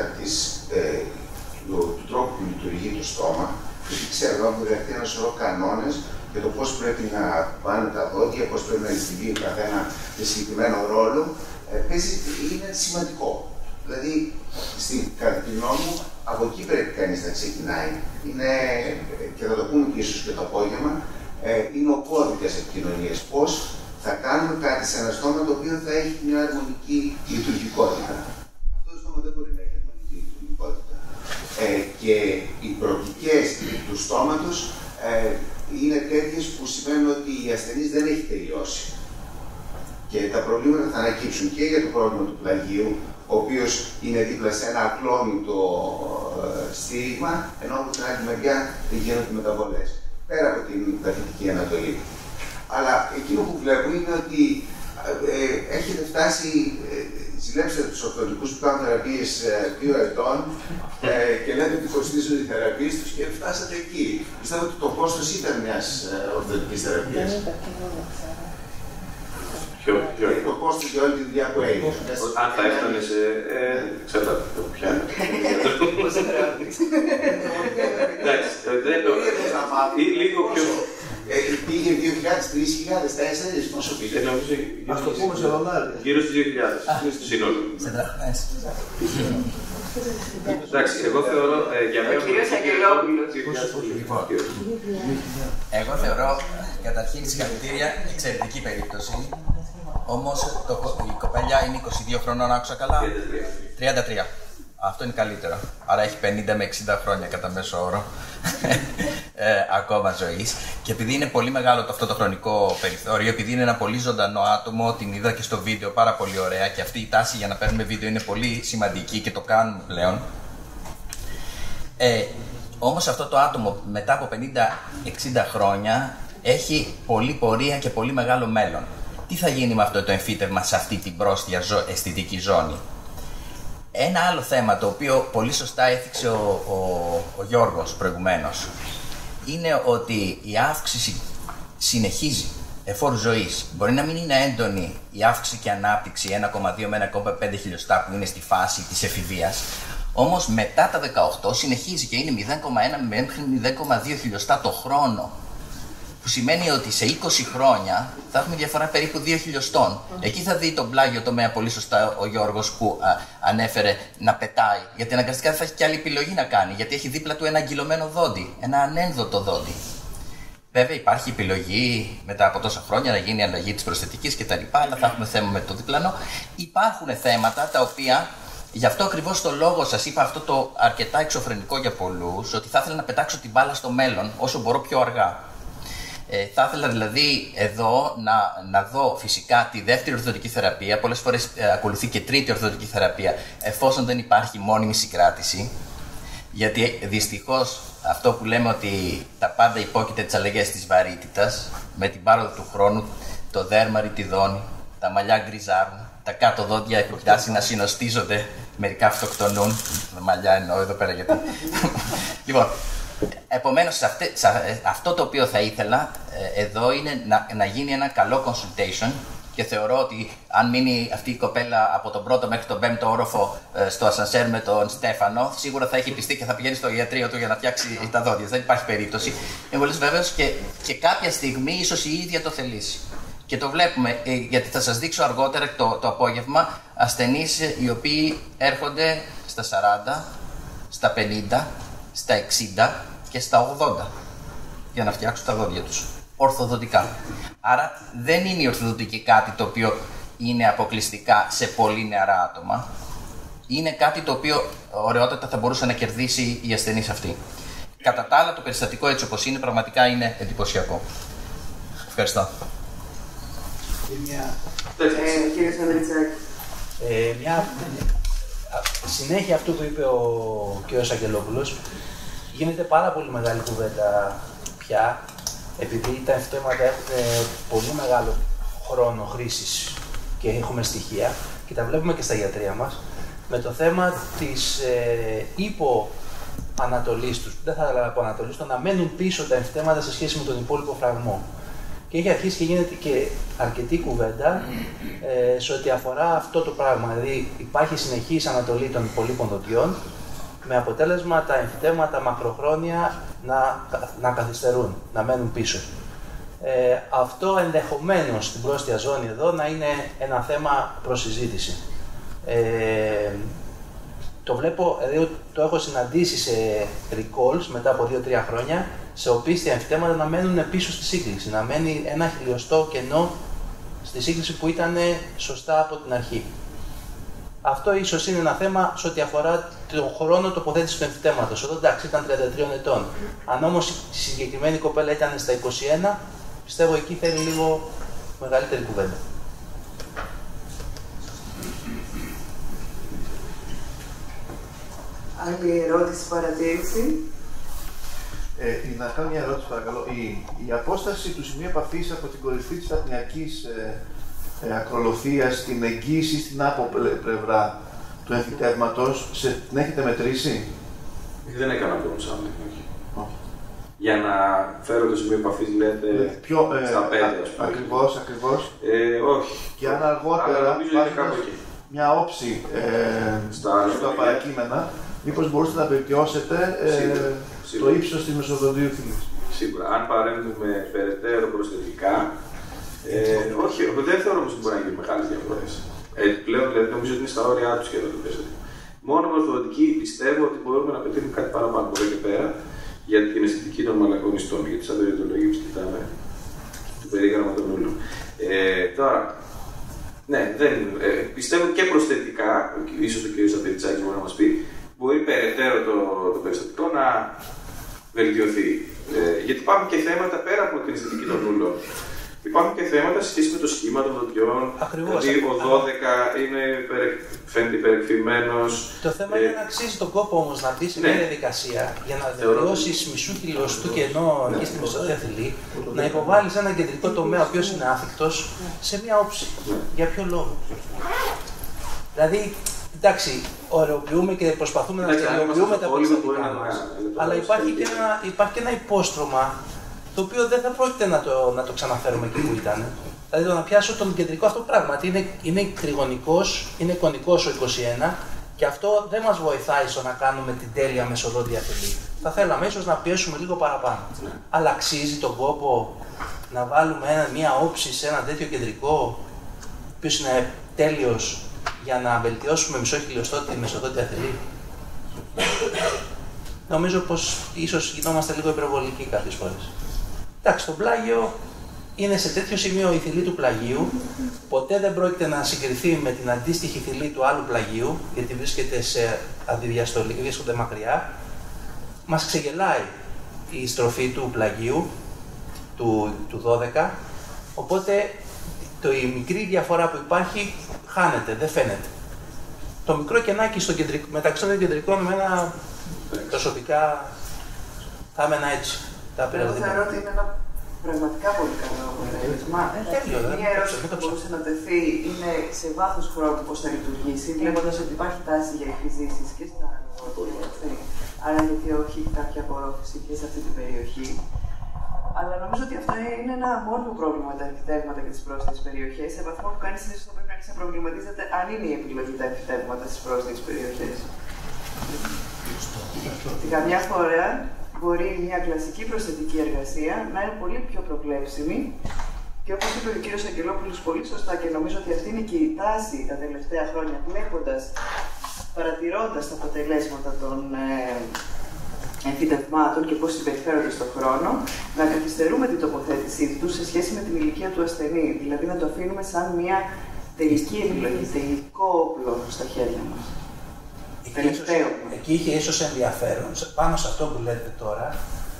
του τρόπου που λειτουργεί το στόμα, γιατί ξέρω, έχουν δεχτεί ένα σωρό κανόνες για το πώς πρέπει να πάνε τα δόντια, πώς πρέπει να λειτουργεί ο καθένα σε συγκεκριμένο ρόλο, είναι σημαντικό. Δηλαδή, κατά τη γνώμη μου, από εκεί πρέπει κανείς να ξεκινάει. Είναι, και θα το πούμε και ίσως και το απόγευμα, είναι ο κώδικας επικοινωνίας. Πώς θα κάνουμε κάτι σε ένα στόμα το οποίο θα έχει μια αρμονική λειτουργικότητα. Αυτό το στόμα δεν μπορεί να έχει αρμονική λειτουργικότητα. Και οι προοπτικές του στόματος είναι τέτοιες που σημαίνουν ότι η ασθενής δεν έχει τελειώσει. Και τα προβλήματα θα ανακύψουν και για το πρόβλημα του πλαγίου, ο οποίος είναι δίπλα σε ένα ακλόνητο στήριγμα, ενώ από την άλλη μεριά δεν γίνονται μεταβολές, πέρα από την παθητική ανατολή. Αλλά εκείνο που βλέπω είναι ότι έχετε φτάσει, ζηλέψτε τους ορθοδοντικούς που κάνουν θεραπείες 2 ετών και λέτε ότι κοστίζουν οι θεραπείες τους και φτάσατε εκεί. Πιστεύω ότι το κόστος ήταν μιας ορθοδοντικής θεραπείας. Το κόστος για όλη τη δουλειά που έγινε. Αν θα έφτανε σε. Ξέρετε το πιάνω. Εντάξει, ή λίγο πιο. Πήγε 2.000, 3.000, 4.000, πόσο πήγε. Ας το πούμε σε δολάρια. Γύρω στις 2.000 στο σύνολο. Σε δραχμές. Εντάξει, εγώ θεωρώ για μένα. Λοιπόν, εγώ θεωρώ καταρχήν συγχαρητήρια, εξαιρετική περίπτωση. Όμως η κοπέλια είναι 22 χρονών, άκουσα καλά. 33. Αυτό είναι καλύτερο. Άρα έχει 50 με 60 χρόνια κατά μέσο όρο ακόμα ζωής. Και επειδή είναι πολύ μεγάλο αυτό το χρονικό περιθώριο, επειδή είναι ένα πολύ ζωντανό άτομο, την είδα και στο βίντεο πάρα πολύ ωραία και αυτή η τάση για να παίρνουμε βίντεο είναι πολύ σημαντική και το κάνουμε πλέον. Όμως αυτό το άτομο μετά από 50-60 χρόνια έχει πολλή πορεία και πολύ μεγάλο μέλλον. Τι θα γίνει με αυτό το εμφύτευμα σε αυτή την πρόστια αισθητική ζώνη? Ένα άλλο θέμα το οποίο πολύ σωστά έθιξε ο Γιώργος προηγουμένως είναι ότι η αύξηση συνεχίζει εφόρου ζωής. Μπορεί να μην είναι έντονη η αύξηση και ανάπτυξη 1,2 με 1,5 χιλιοστά που είναι στη φάση της εφηβείας, όμως μετά τα 18 συνεχίζει και είναι 0,1 μέχρι 0,2 χιλιοστά το χρόνο. Που σημαίνει ότι σε 20 χρόνια θα έχουμε διαφορά περίπου 2 χιλιοστών. Εκεί θα δει τον πλάγιο τομέα πολύ σωστά ο Γιώργος που ανέφερε να πετάει. Γιατί αναγκαστικά δεν θα έχει και άλλη επιλογή να κάνει. Γιατί έχει δίπλα του ένα αγκυλωμένο δόντι, ένα ανένδοτο δόντι. Βέβαια υπάρχει επιλογή μετά από τόσα χρόνια να γίνει αλλαγή της προσθετικής κτλ. Αλλά θα έχουμε θέμα με το διπλανό. Υπάρχουν θέματα τα οποία. Γι' αυτό ακριβώς το λόγο σας είπα αυτό το αρκετά εξωφρενικό για πολλούς, ότι θα ήθελα να πετάξω την μπάλα στο μέλλον όσο μπορώ πιο αργά. Θα ήθελα δηλαδή εδώ να δω φυσικά τη δεύτερη ορθοδοτική θεραπεία, πολλές φορές ακολουθεί και τρίτη ορθοδοτική θεραπεία, εφόσον δεν υπάρχει μόνιμη συγκράτηση. Γιατί δυστυχώς αυτό που λέμε ότι τα πάντα υπόκειται τις αλλαγές της βαρύτητας, με την πάροδο του χρόνου το δέρμα ρητιδώνει, τα μαλλιά γκριζάρουν, τα κάτω δόντια έχουν φτάσει να συνοστίζονται, μερικά αυτοκτονούν. Τα μαλλιά εννοώ εδώ πέρα γιατί. Λοιπόν, επομένως αυτό το οποίο θα ήθελα εδώ είναι να γίνει ένα καλό consultation και θεωρώ ότι αν μείνει αυτή η κοπέλα από τον πρώτο μέχρι τον πέμπτο όροφο στο ασανσέρ με τον Στέφανο, σίγουρα θα έχει πιστεί και θα πηγαίνει στο ιατρείο του για να φτιάξει τα δόντια. Δεν υπάρχει περίπτωση. Είμαι πολύ βέβαιος και κάποια στιγμή ίσως η ίδια το θελήσει. Και το βλέπουμε, γιατί θα σας δείξω αργότερα το απόγευμα ασθενείς οι οποίοι έρχονται στα 40, στα 50, στα 60 και στα 80 για να φτιάξουν τα δόντια τους. Ορθοδοτικά. Άρα δεν είναι η ορθοδοτική κάτι το οποίο είναι αποκλειστικά σε πολύ νεαρά άτομα. Είναι κάτι το οποίο ωραιότατα θα μπορούσε να κερδίσει η ασθενής αυτή. Κατά τα άλλα το περιστατικό έτσι όπως είναι πραγματικά είναι εντυπωσιακό. Ευχαριστώ. Κύριε Σαντριτσάκη. Μια συνέχεια αυτού που είπε ο κ. Αγγελόπουλος, γίνεται πάρα πολύ μεγάλη κουβέντα πια, επειδή τα εμφυτεύματα έχουν πολύ μεγάλο χρόνο χρήσης και έχουμε στοιχεία και τα βλέπουμε και στα ιατρεία μας, με το θέμα της υποανατολής τους, δεν θα έλεγα από ανατολής, το να μένουν πίσω τα εμφυτεύματα σε σχέση με τον υπόλοιπο φραγμό. Και έχει αρχίσει και γίνεται και αρκετή κουβέντα σε ό,τι αφορά αυτό το πράγμα. Δηλαδή υπάρχει συνεχής ανατολή των υπολείπων δοντιών, με αποτέλεσμα τα εμφυτεύματα μακροχρόνια να καθυστερούν, να μένουν πίσω. Αυτό ενδεχομένως στην πρόστια ζώνη εδώ να είναι ένα θέμα προς συζήτηση. Το βλέπω, δηλαδή το έχω συναντήσει σε recalls μετά από 2-3 χρόνια, σε οπίστια εμφυτεύματα να μένουν πίσω στη σύγκληση, να μένει ένα χιλιοστό κενό στη σύγκληση που ήταν σωστά από την αρχή. Αυτό ίσως είναι ένα θέμα σε ό,τι αφορά τον χρόνο τοποθέτησης του εμφυτεύματος. Εδώ εντάξει ήταν 33 ετών. Αν όμως η συγκεκριμένη κοπέλα ήταν στα 21, πιστεύω εκεί θέλει λίγο μεγαλύτερη κουβέντα. Άλλη ερώτηση, παρατήρηση. Να κάνω μια ερώτηση παρακαλώ. Η απόσταση του σημείου επαφής από την κορυφή της απνοιακής ακρολωθίας στην εγγύηση στην άποπλευρά του εμφυτεύματος, την έχετε μετρήσει? Δεν έκανα αυτό το σάμι, όχι. Για να φέρω το σημείο επαφής, λέτε, στα 5, ας πούμε. Ακριβώς. Όχι. Και αν αργότερα μια όψη στα παρακείμενα, μήπως μπορούσατε να βελτιώσετε το ύψος της μεσοδοντίου φυλής? Σίγουρα. Αν παρέμβουμε περαιτέρω προσθετικά, όχι, δεν θεωρώ όμως ότι μπορεί να γίνει μεγάλες διαφορές. Πλέον δηλαδή νομίζω ότι είναι στα όρια του σχεδόν το περιστατικό. Μόνο με ορθοδοτική πιστεύω ότι μπορούμε να πετύχουμε κάτι παραπάνω από εδώ και πέρα για την αισθητική των μαλακών ιστών, γιατί σαν δωρητολογία που κοιτάμε το περίγραμμα των ούλων. Τώρα, ναι, πιστεύω και προσθετικά, ίσως ο κ. Σαπεριτσάκης μπορεί να μας πει, μπορεί περαιτέρω το περιστατικό να βελτιωθεί. Γιατί υπάρχουν και θέματα πέρα από την αισθητική των ούλων. Ο κ. υπάρχουν και θέματα σε σχέση με το σχήμα των δοντιών. Ακριβώς. Δηλαδή ο 12 φαίνεται υπερεκφυμένος. Το θέμα είναι να αξίζει τον κόπο όμως να μπει σε μια διαδικασία για να βελτιώσεις μισού χιλιοστού κενό εκεί στη μεσοδία θηλή, να υποβάλεις ένα κεντρικό τομέα ο οποίος είναι άθικτος σε μια όψη. Για ποιο λόγο? Δηλαδή, εντάξει, ωρεοποιούμε και προσπαθούμε να στερεοποιούμε τα περιστατικά μας, αλλά υπάρχει και ένα υπόστρωμα το οποίο δεν θα πρόκειται να το ξαναφέρουμε εκεί που ήταν. Δηλαδή το να πιάσω τον κεντρικό αυτό πράγματι είναι τριγωνικός, είναι εικονικός ο 21 και αυτό δεν μας βοηθάει στο να κάνουμε την τέλεια μεσοδόντια θηλή. Θα θέλαμε ίσως να πιέσουμε λίγο παραπάνω. Αλλά αξίζει τον κόπο να βάλουμε μία όψη σε ένα τέτοιο κεντρικό, ο οποίος είναι τέλειος, για να βελτιώσουμε μισό χιλιοστό τη μεσοδόντια θηλή? Νομίζω πως ίσως γινόμαστε λίγο υπερβολικοί κάποιες φορές. Εντάξει, το πλάγιο είναι σε τέτοιο σημείο η θηλή του πλαγίου, ποτέ δεν πρόκειται να συγκριθεί με την αντίστοιχη θηλή του άλλου πλαγίου, γιατί βρίσκεται σε αντιδιαστολή και βρίσκονται μακριά. Μας ξεγελάει η στροφή του πλαγίου, του 12, οπότε η μικρή διαφορά που υπάρχει χάνεται, δεν φαίνεται. Το μικρό κενάκι μεταξύ των κεντρικών με ένα προσωπικά θα έμενα έτσι. Εγώ θεωρώ ότι είναι ένα πραγματικά πολύ καλό αποτέλεσμα. Μια ερώτηση που θα μπορούσε να τεθεί είναι σε βάθος χρόνου πώς θα λειτουργήσει, βλέποντας ότι υπάρχει τάση για εκκριζήσεις και στα νότια, άρα γιατί όχι κάποια απορρόφηση και σε αυτή την περιοχή. Αλλά νομίζω ότι αυτό είναι ένα μόνιμο πρόβλημα με τα εμφυτεύματα και τις πρόσθετες περιοχές, σε βαθμό που κανείς ίσως θα πρέπει να αρχίσει να προβληματίζεται αν είναι η επιλογή τα εμφυτεύματα στις πρόσθετες περιοχές. Και καμιά φορά μπορεί μια κλασική προσθετική εργασία να είναι πολύ πιο προβλέψιμη και όπως είπε ο κ. Αγγελόπουλος πολύ σωστά, και νομίζω ότι αυτή είναι και η τάση τα τελευταία χρόνια, βλέποντας, παρατηρώντας τα αποτελέσματα των εμφυτευμάτων και πώς συμπεριφέρονται στον χρόνο, να καθυστερούμε την τοποθέτησή τους σε σχέση με την ηλικία του ασθενή. Δηλαδή να το αφήνουμε σαν μια τελική επιλογή, τελικό όπλο στα χέρια μας. Εκεί είχε ίσως ενδιαφέρον, πάνω σε αυτό που λέτε τώρα,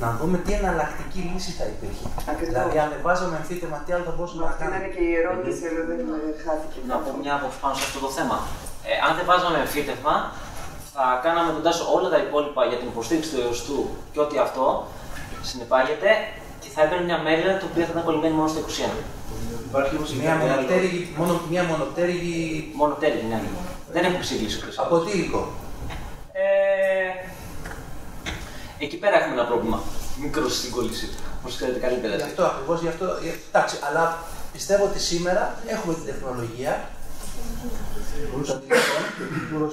να δούμε τι εναλλακτική λύση θα υπήρχε. Δηλαδή, αν δεν βάζαμε εμφύτευμα, τι άλλο θα μπορούσαμε να κάνουμε. Αυτή είναι και η ερώτηση, αλλά δεν χάθηκε. Να πω μια άποψη πάνω σε αυτό το θέμα. Αν δεν βάζαμε εμφύτευμα, θα κάναμε τον Τάσο όλα τα υπόλοιπα για την υποστήριξη του ιωστού και ό,τι αυτό συνεπάγεται και θα έπαιρνε μια μέλα η οποία θα ήταν κολλημένη μόνο στο 21. Υπάρχει όμως μια μονοπτέρυγη. Μονοπτέρυγη, ναι. Δεν έχουμε σύγκληση. Από τι υλικό? Εκεί πέρα έχουμε ένα πρόβλημα. Μικροσύγκοληση. Όπως ξέρετε καλύτερα. Γι' αυτό ακριβώς, γι' αυτό. Εντάξει, αλλά πιστεύω ότι σήμερα έχουμε την τεχνολογία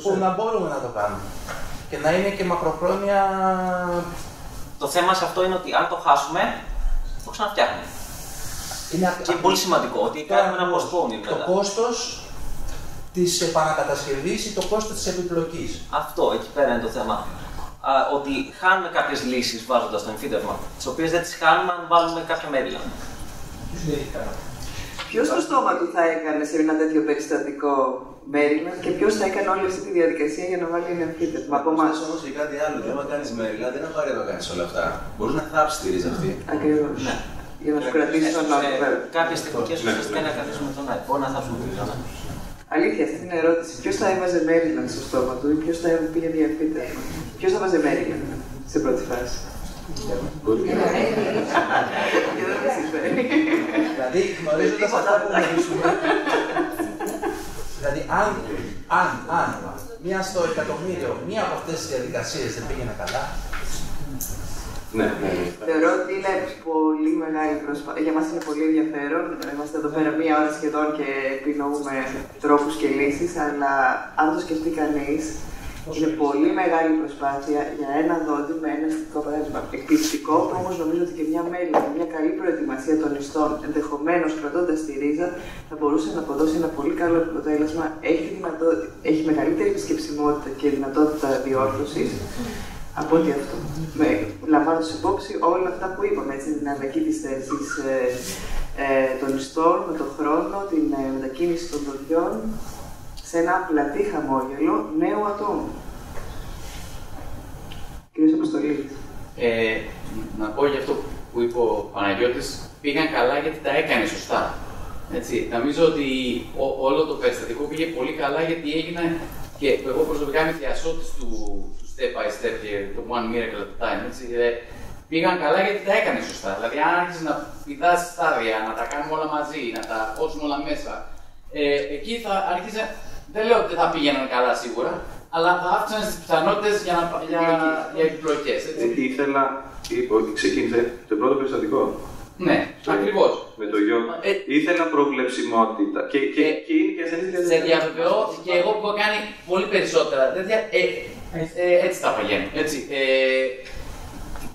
που να μπορούμε να το κάνουμε. Και να είναι και μακροχρόνια. Το θέμα σε αυτό είναι ότι αν το χάσουμε, το ξαναφτιάχνουμε. Και είναι πολύ σημαντικό ότι κάνουμε ένα postponing. Το κόστος της επανακατασκευής ή το κόστος της επιπλοκής. Αυτό, εκεί πέρα είναι το θέμα. Ότι χάνουμε κάποιες λύσεις βάζοντας το εμφύτευμα, τις οποίες δεν τις χάνουμε αν βάλουμε κάποια μέλια. Ποιος στο στόμα του θα έκανε σε ένα τέτοιο περιστατικό Μέριλα και ποιος θα έκανε όλη αυτή τη διαδικασία για να βάλει ένα εμφύτευμα από εμάς? Όμως και κάτι άλλο, και άμα κάνεις Μέριλα, δεν είναι απαραίτητο να κάνεις όλα αυτά. Μπορείς να θάψεις τη ρίζα αυτή. Ακριβώς. Ναι. Για να σου κρατήσει τον νόμο, βέβαια. Κάποιες τεχνικές ουσιαστικά να καθίσουμε τον ΑΕΠ. Μπορεί να θάψουμε τη ρίζα. Αλήθεια, αυτή είναι η ερώτηση. Ποιος θα έβαζε Μέριλα στο στόμα του ή ποιος θα πήγε διαφύτευμα? Ποιος θα βάζε Μέριλα σε πρώτη φάση? Δηλαδή, γνωρίζοντας αυτά που γνωρίζουμε, δηλαδή αν μία στο εκατομμύριο, μία από αυτές τις διαδικασίες δεν πήγαινε καλά, θεωρώ ότι είναι πολύ μεγάλη προσπάθεια. Για μας είναι πολύ ενδιαφέρον. Είμαστε εδώ πέρα μία ώρα σχεδόν και επινοούμε τρόπους και λύσεις, αλλά αν το σκεφτεί κανείς, είναι πολύ μεγάλη προσπάθεια για ένα δόντι με ένα αισθητικό παράδειγμα. Εκπληκτικό, που όμως νομίζω ότι και μια μέλη, μια καλή προετοιμασία των ιστών, ενδεχομένως κρατώντας τη ρίζα, θα μπορούσε να αποδώσει ένα πολύ καλό αποτέλεσμα. Έχει μεγαλύτερη επισκεψιμότητα και δυνατότητα διόρθωσης από ό,τι αυτό. Λαμβάνοντας υπόψη όλα αυτά που είπαμε, έτσι, την αλλαγή της θέσης των ιστών με τον χρόνο, την μετακίνηση των δοντιών, σε ένα πλατή χαμόγελο νέου ατόμου. Κύριος Αποστολής. Να πω για αυτό που είπε ο Παναγιώτης πήγαν καλά γιατί τα έκανε σωστά. Έτσι. Νομίζω ότι όλο το περιστατικό πήγε πολύ καλά γιατί έγινε και εγώ προσωπικά είμαι θειασότης του step by step και το one miracle at a time. Έτσι. Πήγαν καλά γιατί τα έκανε σωστά. Δηλαδή, αν άρχισε να πηδάς στάδια, να τα κάνουμε όλα μαζί, να τα χώσουμε όλα μέσα, εκεί θα άρχισε. Δεν λέω ότι δεν θα πήγαιναν καλά σίγουρα, αλλά θα αύξαναν τις πιθανότητες για επιπλοκές. Ήθελα, ξεκίνησε το πρώτο περιστατικό. Ναι, ακριβώς. Με το γιο. Ήθελα προβλεψιμότητα. Και είναι και ασθενής δηλαδή. Σε διαβεβαιώ και εγώ που έχω κάνει πολύ περισσότερα. Έτσι τα παγαίνω.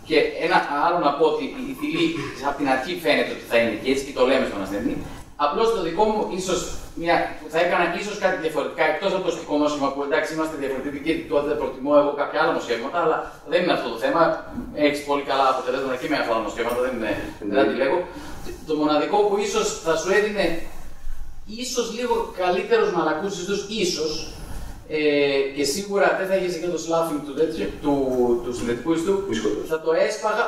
Και ένα άλλο να πω ότι η θηλή από την αρχή φαίνεται ότι θα είναι και έτσι και το λέμε στον ασθενή. Απλώς το δικό μου ίσως θα έκανα ίσως κάτι διαφορετικά εκτός από το αστικό μόσχημα που εντάξει είμαστε διαφορετικοί και τότε προτιμώ εγώ κάποια άλλα μοσχεύματα, αλλά δεν είναι αυτό το θέμα. Έχεις πολύ καλά αποτελέσματα και με αυτά τα μοσχεύματα, δεν αντιλέγω. Το μοναδικό που ίσως θα σου έδινε ίσως λίγο καλύτερους μαλακούς ιστούς, ίσως. Και σίγουρα δεν θα είχε και το sloughing του συνδετικού ιστού. Θα το έσπαγα,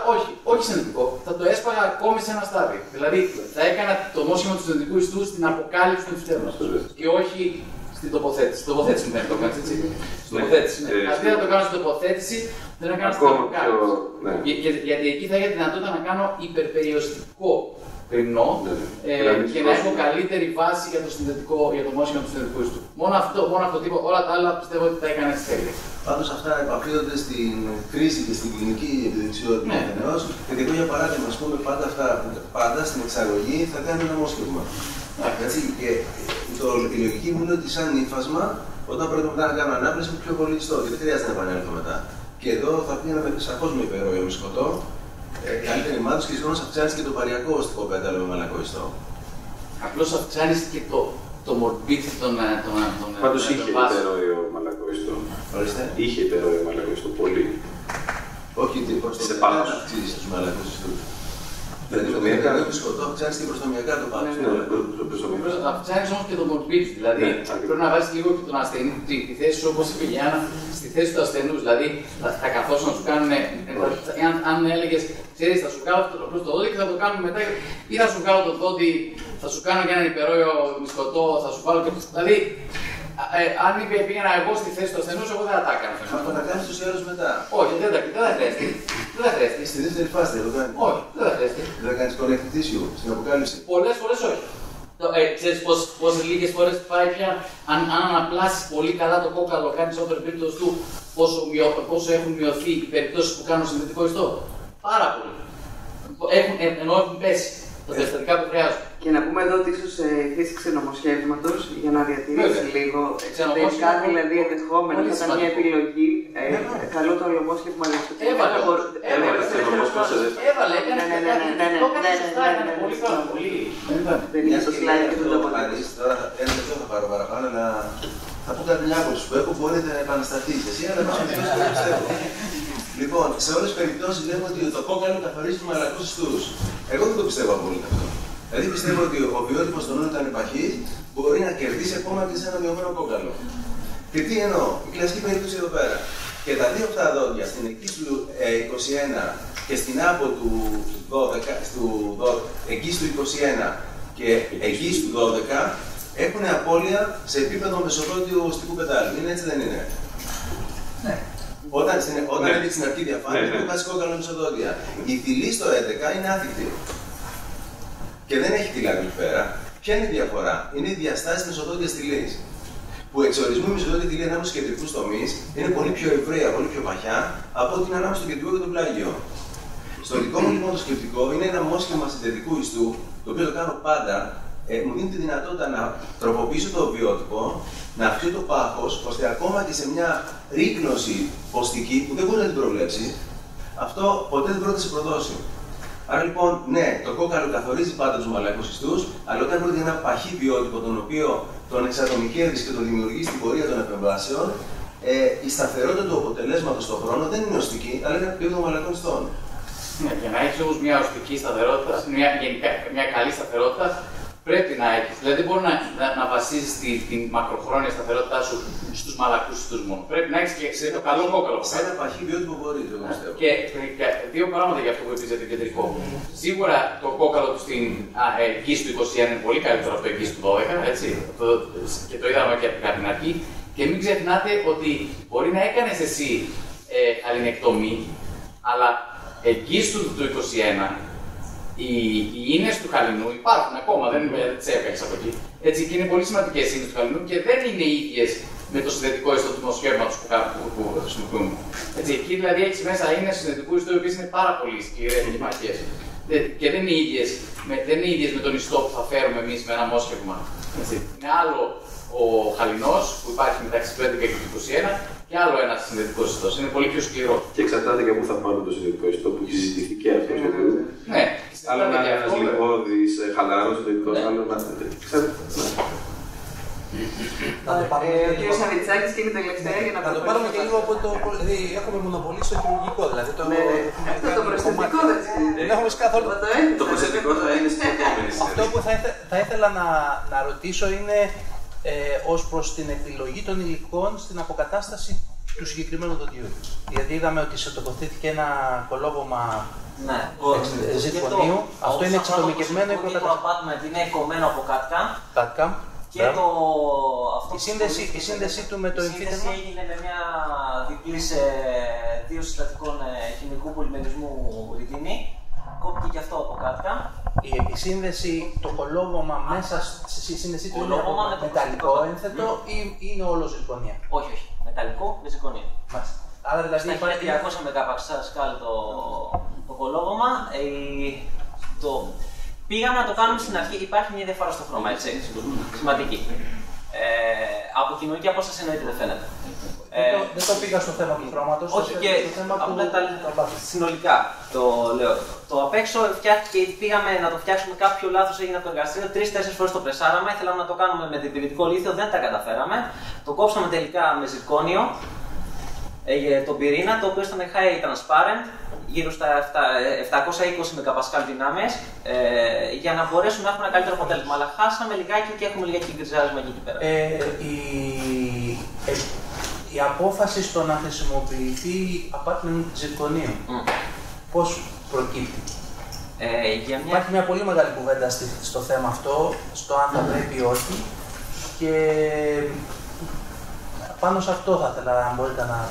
όχι συνδετικό, θα το έσπαγα ακόμη σε ένα στάδιο. Δηλαδή θα έκανα το μόσχημα του συνδετικού ιστού στην αποκάλυψη του φυτέρου και όχι στην τοποθέτηση. Τοποθέτηση μου δεν το κάνει έτσι. Τοποθέτηση. Αντί να το κάνω στην τοποθέτηση, δεν να κάνω στην αποκάλυψη. Γιατί εκεί θα είχα δυνατότητα να κάνω υπερπεριοριστικό κρυμνό και να έχω καλύτερη βάση για το συνδετικό, για το μόσχημα του συνδετικού ιστού. Μόνο αυτό τίποτα, όλα τα άλλα πιστεύω ότι τα έκανε έτσι τέλεια. Πάντως αυτά επαφίονται στην κρίση και στην κλινική επιδεξιότητα του καθενός. Γιατί εγώ για παράδειγμα, ας πούμε, πάντα στην εξαγωγή θα κάνω ένα μόσχευμα. Έτσι, και η λογική μου είναι ότι σαν ύφασμα, όταν πρέπει μετά να κάνω ανάπλαση, είναι πιο πολύ ιστό και δεν χρειάζεται να επανέλθω μετά. Και εδώ θα πήγαμε σαφώς με υπερόιο μυσκοτό. Καλύτερη μάθηση και συγχρόνως αυξάνεις και το παριακό οστικό πέταλο με μαλακό ιστό. Απλώς αυξάνεις και το μορμπίτι των. Πάντως είχε υπερόιο μαλακό ιστό. Είχε υπερόιο μαλακό ιστό πολύ. Όχι, προς το πάνω να αυξήσεις τους μαλακούς ιστούς. Δηλαδή το μυσκοτό αυξάνεις και προστομιακά το πάνω. Αυξάνεις όμως και το μορμπίτι. Δηλαδή πρέπει να βάζεις λίγο και τον ασθενή τη θέση σου όπως είπε η Γιάννα, στη θέση του ασθενούς. Δηλαδή θα καθόσουν να σου κάνουν. Αν έλεγες, ξέρεις, θα σου κάνω το δόντι και θα το κάνουμε μετά, ή θα σου κάνω το δόντι, θα σου κάνω και έναν υπερόιο μυσκοτό, θα σου βάλω και. Δηλαδή, αν πήγαινα εγώ στη θέση του ασθενούς, εγώ δεν θα τα έκανα. Αυτό να κάνεις τους άλλους μετά. Όχι, δεν θα χρειαστεί. Δεν θα χρειαστεί. Στη δεύτερη φάση δεν το κάνεις. Όχι, δεν θα χρειαστεί. Δεν θα κάνεις connective tissue στην αποκάλυψη. Πολλές φορές όχι. Ξέρεις πως λίγες φορές πάει πια, αν αναπλάσεις πολύ καλά το κόκαλο, κάνεις overbreeding του, πόσο έχουν μειωθεί οι περιπτώσεις που κάνουν συνδετικό ιστό. Πάρα πολύ. Ενώ έχουν πέσει τα περιστατικά που χρειάζονται. Και να πούμε εδώ ότι ίσως η χρήση ξενομοσχεύματος για να διατηρήσει λίγο. Εξωτερικά δηλαδή ενδεχόμενα θα ήταν μια επιλογή. Καλό το ολομόσχευμα αλλά εξωτερικά. Έβαλε, έκανε πολύ καλό. Δεν είναι στο slide και το τοποθέτηση. Τώρα ένα λεπτό θα πάρω παραπάνω, αλλά θα πω κάτι μια άποψη που έχω, μπορείτε να επανασταθείτε. Εσύ αλλά να πιστεύω. Λοιπόν, σε όλες τις περιπτώσεις λέμε ότι το κόκαλο καθαρίζει τους μαλακούς ιστούς. Εγώ δεν το πιστεύω απόλυτα αυτό. Δηλαδή πιστεύω ότι ο βιότυπος των όνων ήταν επαχής μπορεί να κερδίσει ακόμα και σε ένα μειωμένο κόκαλο. Και τι εννοώ, η κλασική περίπτωση εδώ πέρα. Και τα δύο αυτά δόντια στην εκεί του 21 και στην άπο του 12, εκεί του 21 και εκεί του 12 έχουν απώλεια σε επίπεδο μεσοδόντιου οστικού πετάλου. Είναι έτσι, δεν είναι? Ναι. Όταν είναι στην αρχή διαφάνεια, είναι βασικό καλό μεσοδόντια. Η θηλή στο 11 είναι άθικτη. Και δεν έχει τυλάκι εκεί πέρα. Ποια είναι η διαφορά? Είναι η διαστάση μεσοδόντια θηλής. Που εξορισμού η μεσοδόντια θηλή ανάμεσα στους κεντρικούς τομείς είναι πολύ πιο ευραία, πολύ πιο παχιά από ό,τι είναι ανάμεσα στο κεντρικό και το πλάγιο. Στο δικό μου λοιπόν το σκεπτικό είναι ένα μόσχημα συνθετικού ιστού, το οποίο το κάνω πάντα. Μου δίνει τη δυνατότητα να τροποποιήσω το βιότυπο, να αυξήσω το πάχος, ώστε ακόμα και σε μια ρίκνωση ποστική που δεν μπορεί να την προβλέψει, αυτό ποτέ δεν πρόκειται να σε προδώσει. Άρα λοιπόν, ναι, το κόκαλο καθορίζει πάντα τους μαλακούς ιστούς, αλλά όταν πρόκειται για ένα παχύ βιότυπο, τον οποίο τον εξατομικεύεις και τον δημιουργεί στην πορεία των επεμβάσεων, η σταθερότητα του αποτελέσματος στον χρόνο δεν είναι οστική, αλλά είναι επίπεδο μαλακών ιστών. Ναι, για να έχεις όμως μια οστική σταθερότητα, μια καλή σταθερότητα, πρέπει να έχεις. Δηλαδή δεν μπορεί να βασίζεις την μακροχρόνια σταθερότητά σου στους μαλακούς τους μόνο. Πρέπει να έχεις και σε το καλό κόκαλο. Σε ένα παχύ βιότυπο μπορεί, εγώ πιστεύω. Και δύο πράγματα για αυτό που είπες για το κεντρικό. Σίγουρα το κόκαλο του στην εγγύηση του 21 είναι πολύ καλύτερο από το εγγύηση του 12, έτσι. Και το είδαμε και από την αρχή. Και μην ξεχνάτε ότι μπορεί να έκανες εσύ αλληνεκτομή, αλλά εγγύηση του 21. Οι ίνες του χαλινού υπάρχουν ακόμα, δεν τις έφτιαξα από εκεί. Έτσι, και είναι πολύ σημαντικές οι ίνες του χαλινού και δεν είναι ίδιες με το συνδετικό ιστοτιμό σχέματος που χρησιμοποιούμε. Έτσι, εκεί δηλαδή έχεις μέσα ίνες συνδετικού ιστού, οι οποίες είναι πάρα πολύ σκληρές και μαχές. Και δεν είναι ίδιες με τον ιστό που θα φέρουμε εμείς με ένα μόσχευμα. Είναι άλλο ο χαλινός που υπάρχει μεταξύ του 11 και του 21 και άλλο ένας συνδετικός ιστός. Είναι πολύ πιο σκληρό. Και εξαρτάται και πού θα πάρουμε το συνδετικό ιστό που έχει συζητηθεί και αυτό. Ναι, άλλο να είναι γλυκώδης, χαλαρός, συνδετικός, άλλο να Ο κ. Σαββιτσάκης και είναι τελευταία για να το πάρουμε και λίγο από το. Δηλαδή, έχουμε μονοπολίσει στο χειρουργικό. Δηλαδή αυτό το προστατικό δεν έχουμε καθόλου. Το προστατικό θα είναι στην επόμενη. Αυτό που θα ήθελα να ρωτήσω είναι ως προς την επιλογή των υλικών στην αποκατάσταση του συγκεκριμένου δοντιού. Γιατί είδαμε ότι σε τοποθετήθηκε ένα κολόγωμα ζυφωνίου. Αυτό είναι εξατομικευμένο ή προκαταστατικό. Είναι κομμένο από CAD-CAM. Και η σύνδεσή του με το εμφύτευμα. Η σύνδεση έγινε με μια διπλή δύο συστατικών χημικού πολυμερισμού ρητίνη. Κόπηκε και αυτό από CAD-CAM. Η επισύνδεση, το κολόγωμα μέσα στη σύνδεσή του είναι μεταλλικό ένθετο ή είναι όλο ζυρκονία? Όχι, όχι. Μεταλλικό με ζυρκονία. Άρα δηλαδή στα 1200 MPa το κολόγωμα. Πήγαμε να το κάνουμε στην αρχή, υπάρχει μια διαφορά στο χρώμα, έτσι, σημαντική. Από κοινωνική απόσταση εννοείται δεν φαίνεται. Δεν το πήγα στο θέμα του χρώματος, όχι, και συνολικά το λέω. Το απ' έξω φτιάχτηκε, πήγαμε να το φτιάξουμε, κάποιο λάθος έγινε από το εργαστήριο, 3-4 φορές το πρεσάραμε, θέλαμε να το κάνουμε με διπηρετικό λίθιο, δεν τα καταφέραμε. Το κόψαμε τελικά με ζυρκόνιο, τον πυρήνα, το οποίο ήταν high transparent, γύρω στα 720 MPa δυνάμεις, για να μπορέσουμε να έχουμε ένα καλύτερο αποτέλεσμα. Αλλά χάσαμε λιγάκι και έχουμε λιγάκι γκριζάρισμα εκεί πέρα. Η απόφαση στο να χρησιμοποιηθεί apartment ζυρκονίου, πώς προκύπτει? Υπάρχει μια πολύ μεγάλη κουβέντα στο θέμα αυτό, στο αν θα πρέπει ή όχι. Και πάνω σε αυτό θα ήθελα να μπορείτε να...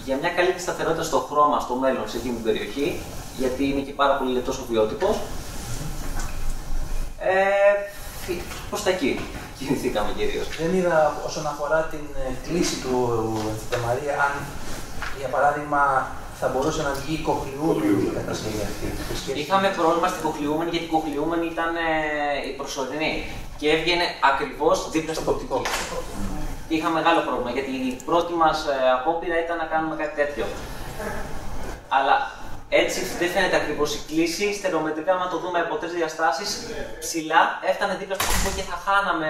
Για μια καλύτερη σταθερότητα στο χρώμα στο μέλλον σε εκείνη την περιοχή, γιατί είναι και πάρα πολύ λεπτός ο βιότυπος. Προς τα εκεί κινηθήκαμε κυρίως. Δεν είδα όσον αφορά την κλίση του εμφυτεμαρία, αν για παράδειγμα θα μπορούσε να βγει η κοχλιούμενη κατασκευή αυτή. Είχαμε πρόβλημα στην κοχλιούμενη, γιατί η κοχλιούμενη ήταν η προσωρινή και έβγαινε ακριβώς δίπλα στο οπτικό. Είχα μεγάλο πρόβλημα, γιατί η πρώτη μας απόπειρα ήταν να κάνουμε κάτι τέτοιο. Αλλά έτσι δεν φαίνεται ακριβώς η κλίση. Στερεομετρικά, να το δούμε από 3 διαστάσεις, ψηλά έφτανε δίπλα στο οπτικό και θα χάναμε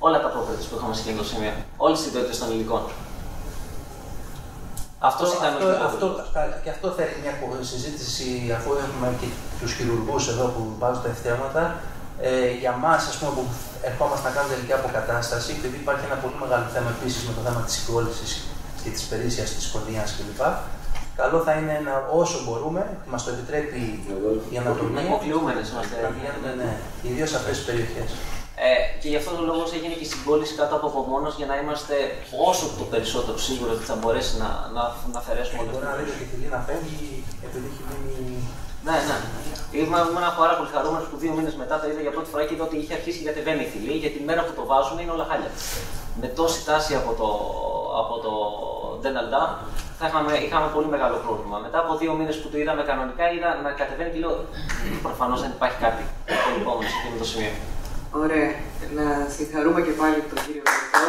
όλα τα properties που είχαμε σε εκείνο το σημείο. Όλες τις ιδιότητες των υλικών. Και αυτό θέλει μια συζήτηση, αφού έχουμε και τους χειρουργούς εδώ που βάζουν τα ευθέματα. Για μας, ας πούμε, που ερχόμαστε να κάνουμε τελική αποκατάσταση, επειδή υπάρχει ένα πολύ μεγάλο θέμα επίσης με το θέμα της συγκόλλησης και της περίσσιας της σκονίας κλπ. Καλό θα είναι όσο μπορούμε, μας το επιτρέπει η ανατομία, να βγαίνουμε ιδίως σε αυτές τις περιοχές. Και γι' αυτόν τον λόγο έγινε και η συγκόλληση κάτω από απομόνωση, για να είμαστε όσο το περισσότερο σίγουροι ότι θα μπορέσει να αφαιρέσουμε όλο αυτό. Μπορεί να δείτε και η θηλή να φεύγει επειδή έχει μείνει. Ναι, ναι. Ήμουν πάρα πολύ χαρούμενος που 2 μήνες μετά το είδα για πρώτη φορά και είδα ότι είχε αρχίσει και κατεβαίνει η θηλή, γιατί τη μέρα που το βάζουμε είναι όλα χάλια. Με τόση τάση από το Dental Dam είχαμε πολύ μεγάλο πρόβλημα. Μετά από 2 μήνες που το είδαμε κανονικά, είδα να κατεβαίνει και λέω προφανώς δεν υπάρχει κάτι το επόμενο σε εκείνο το σημείο. Ωραία. Να συγχαρούμε και πάλι τον κύριο Βελικό.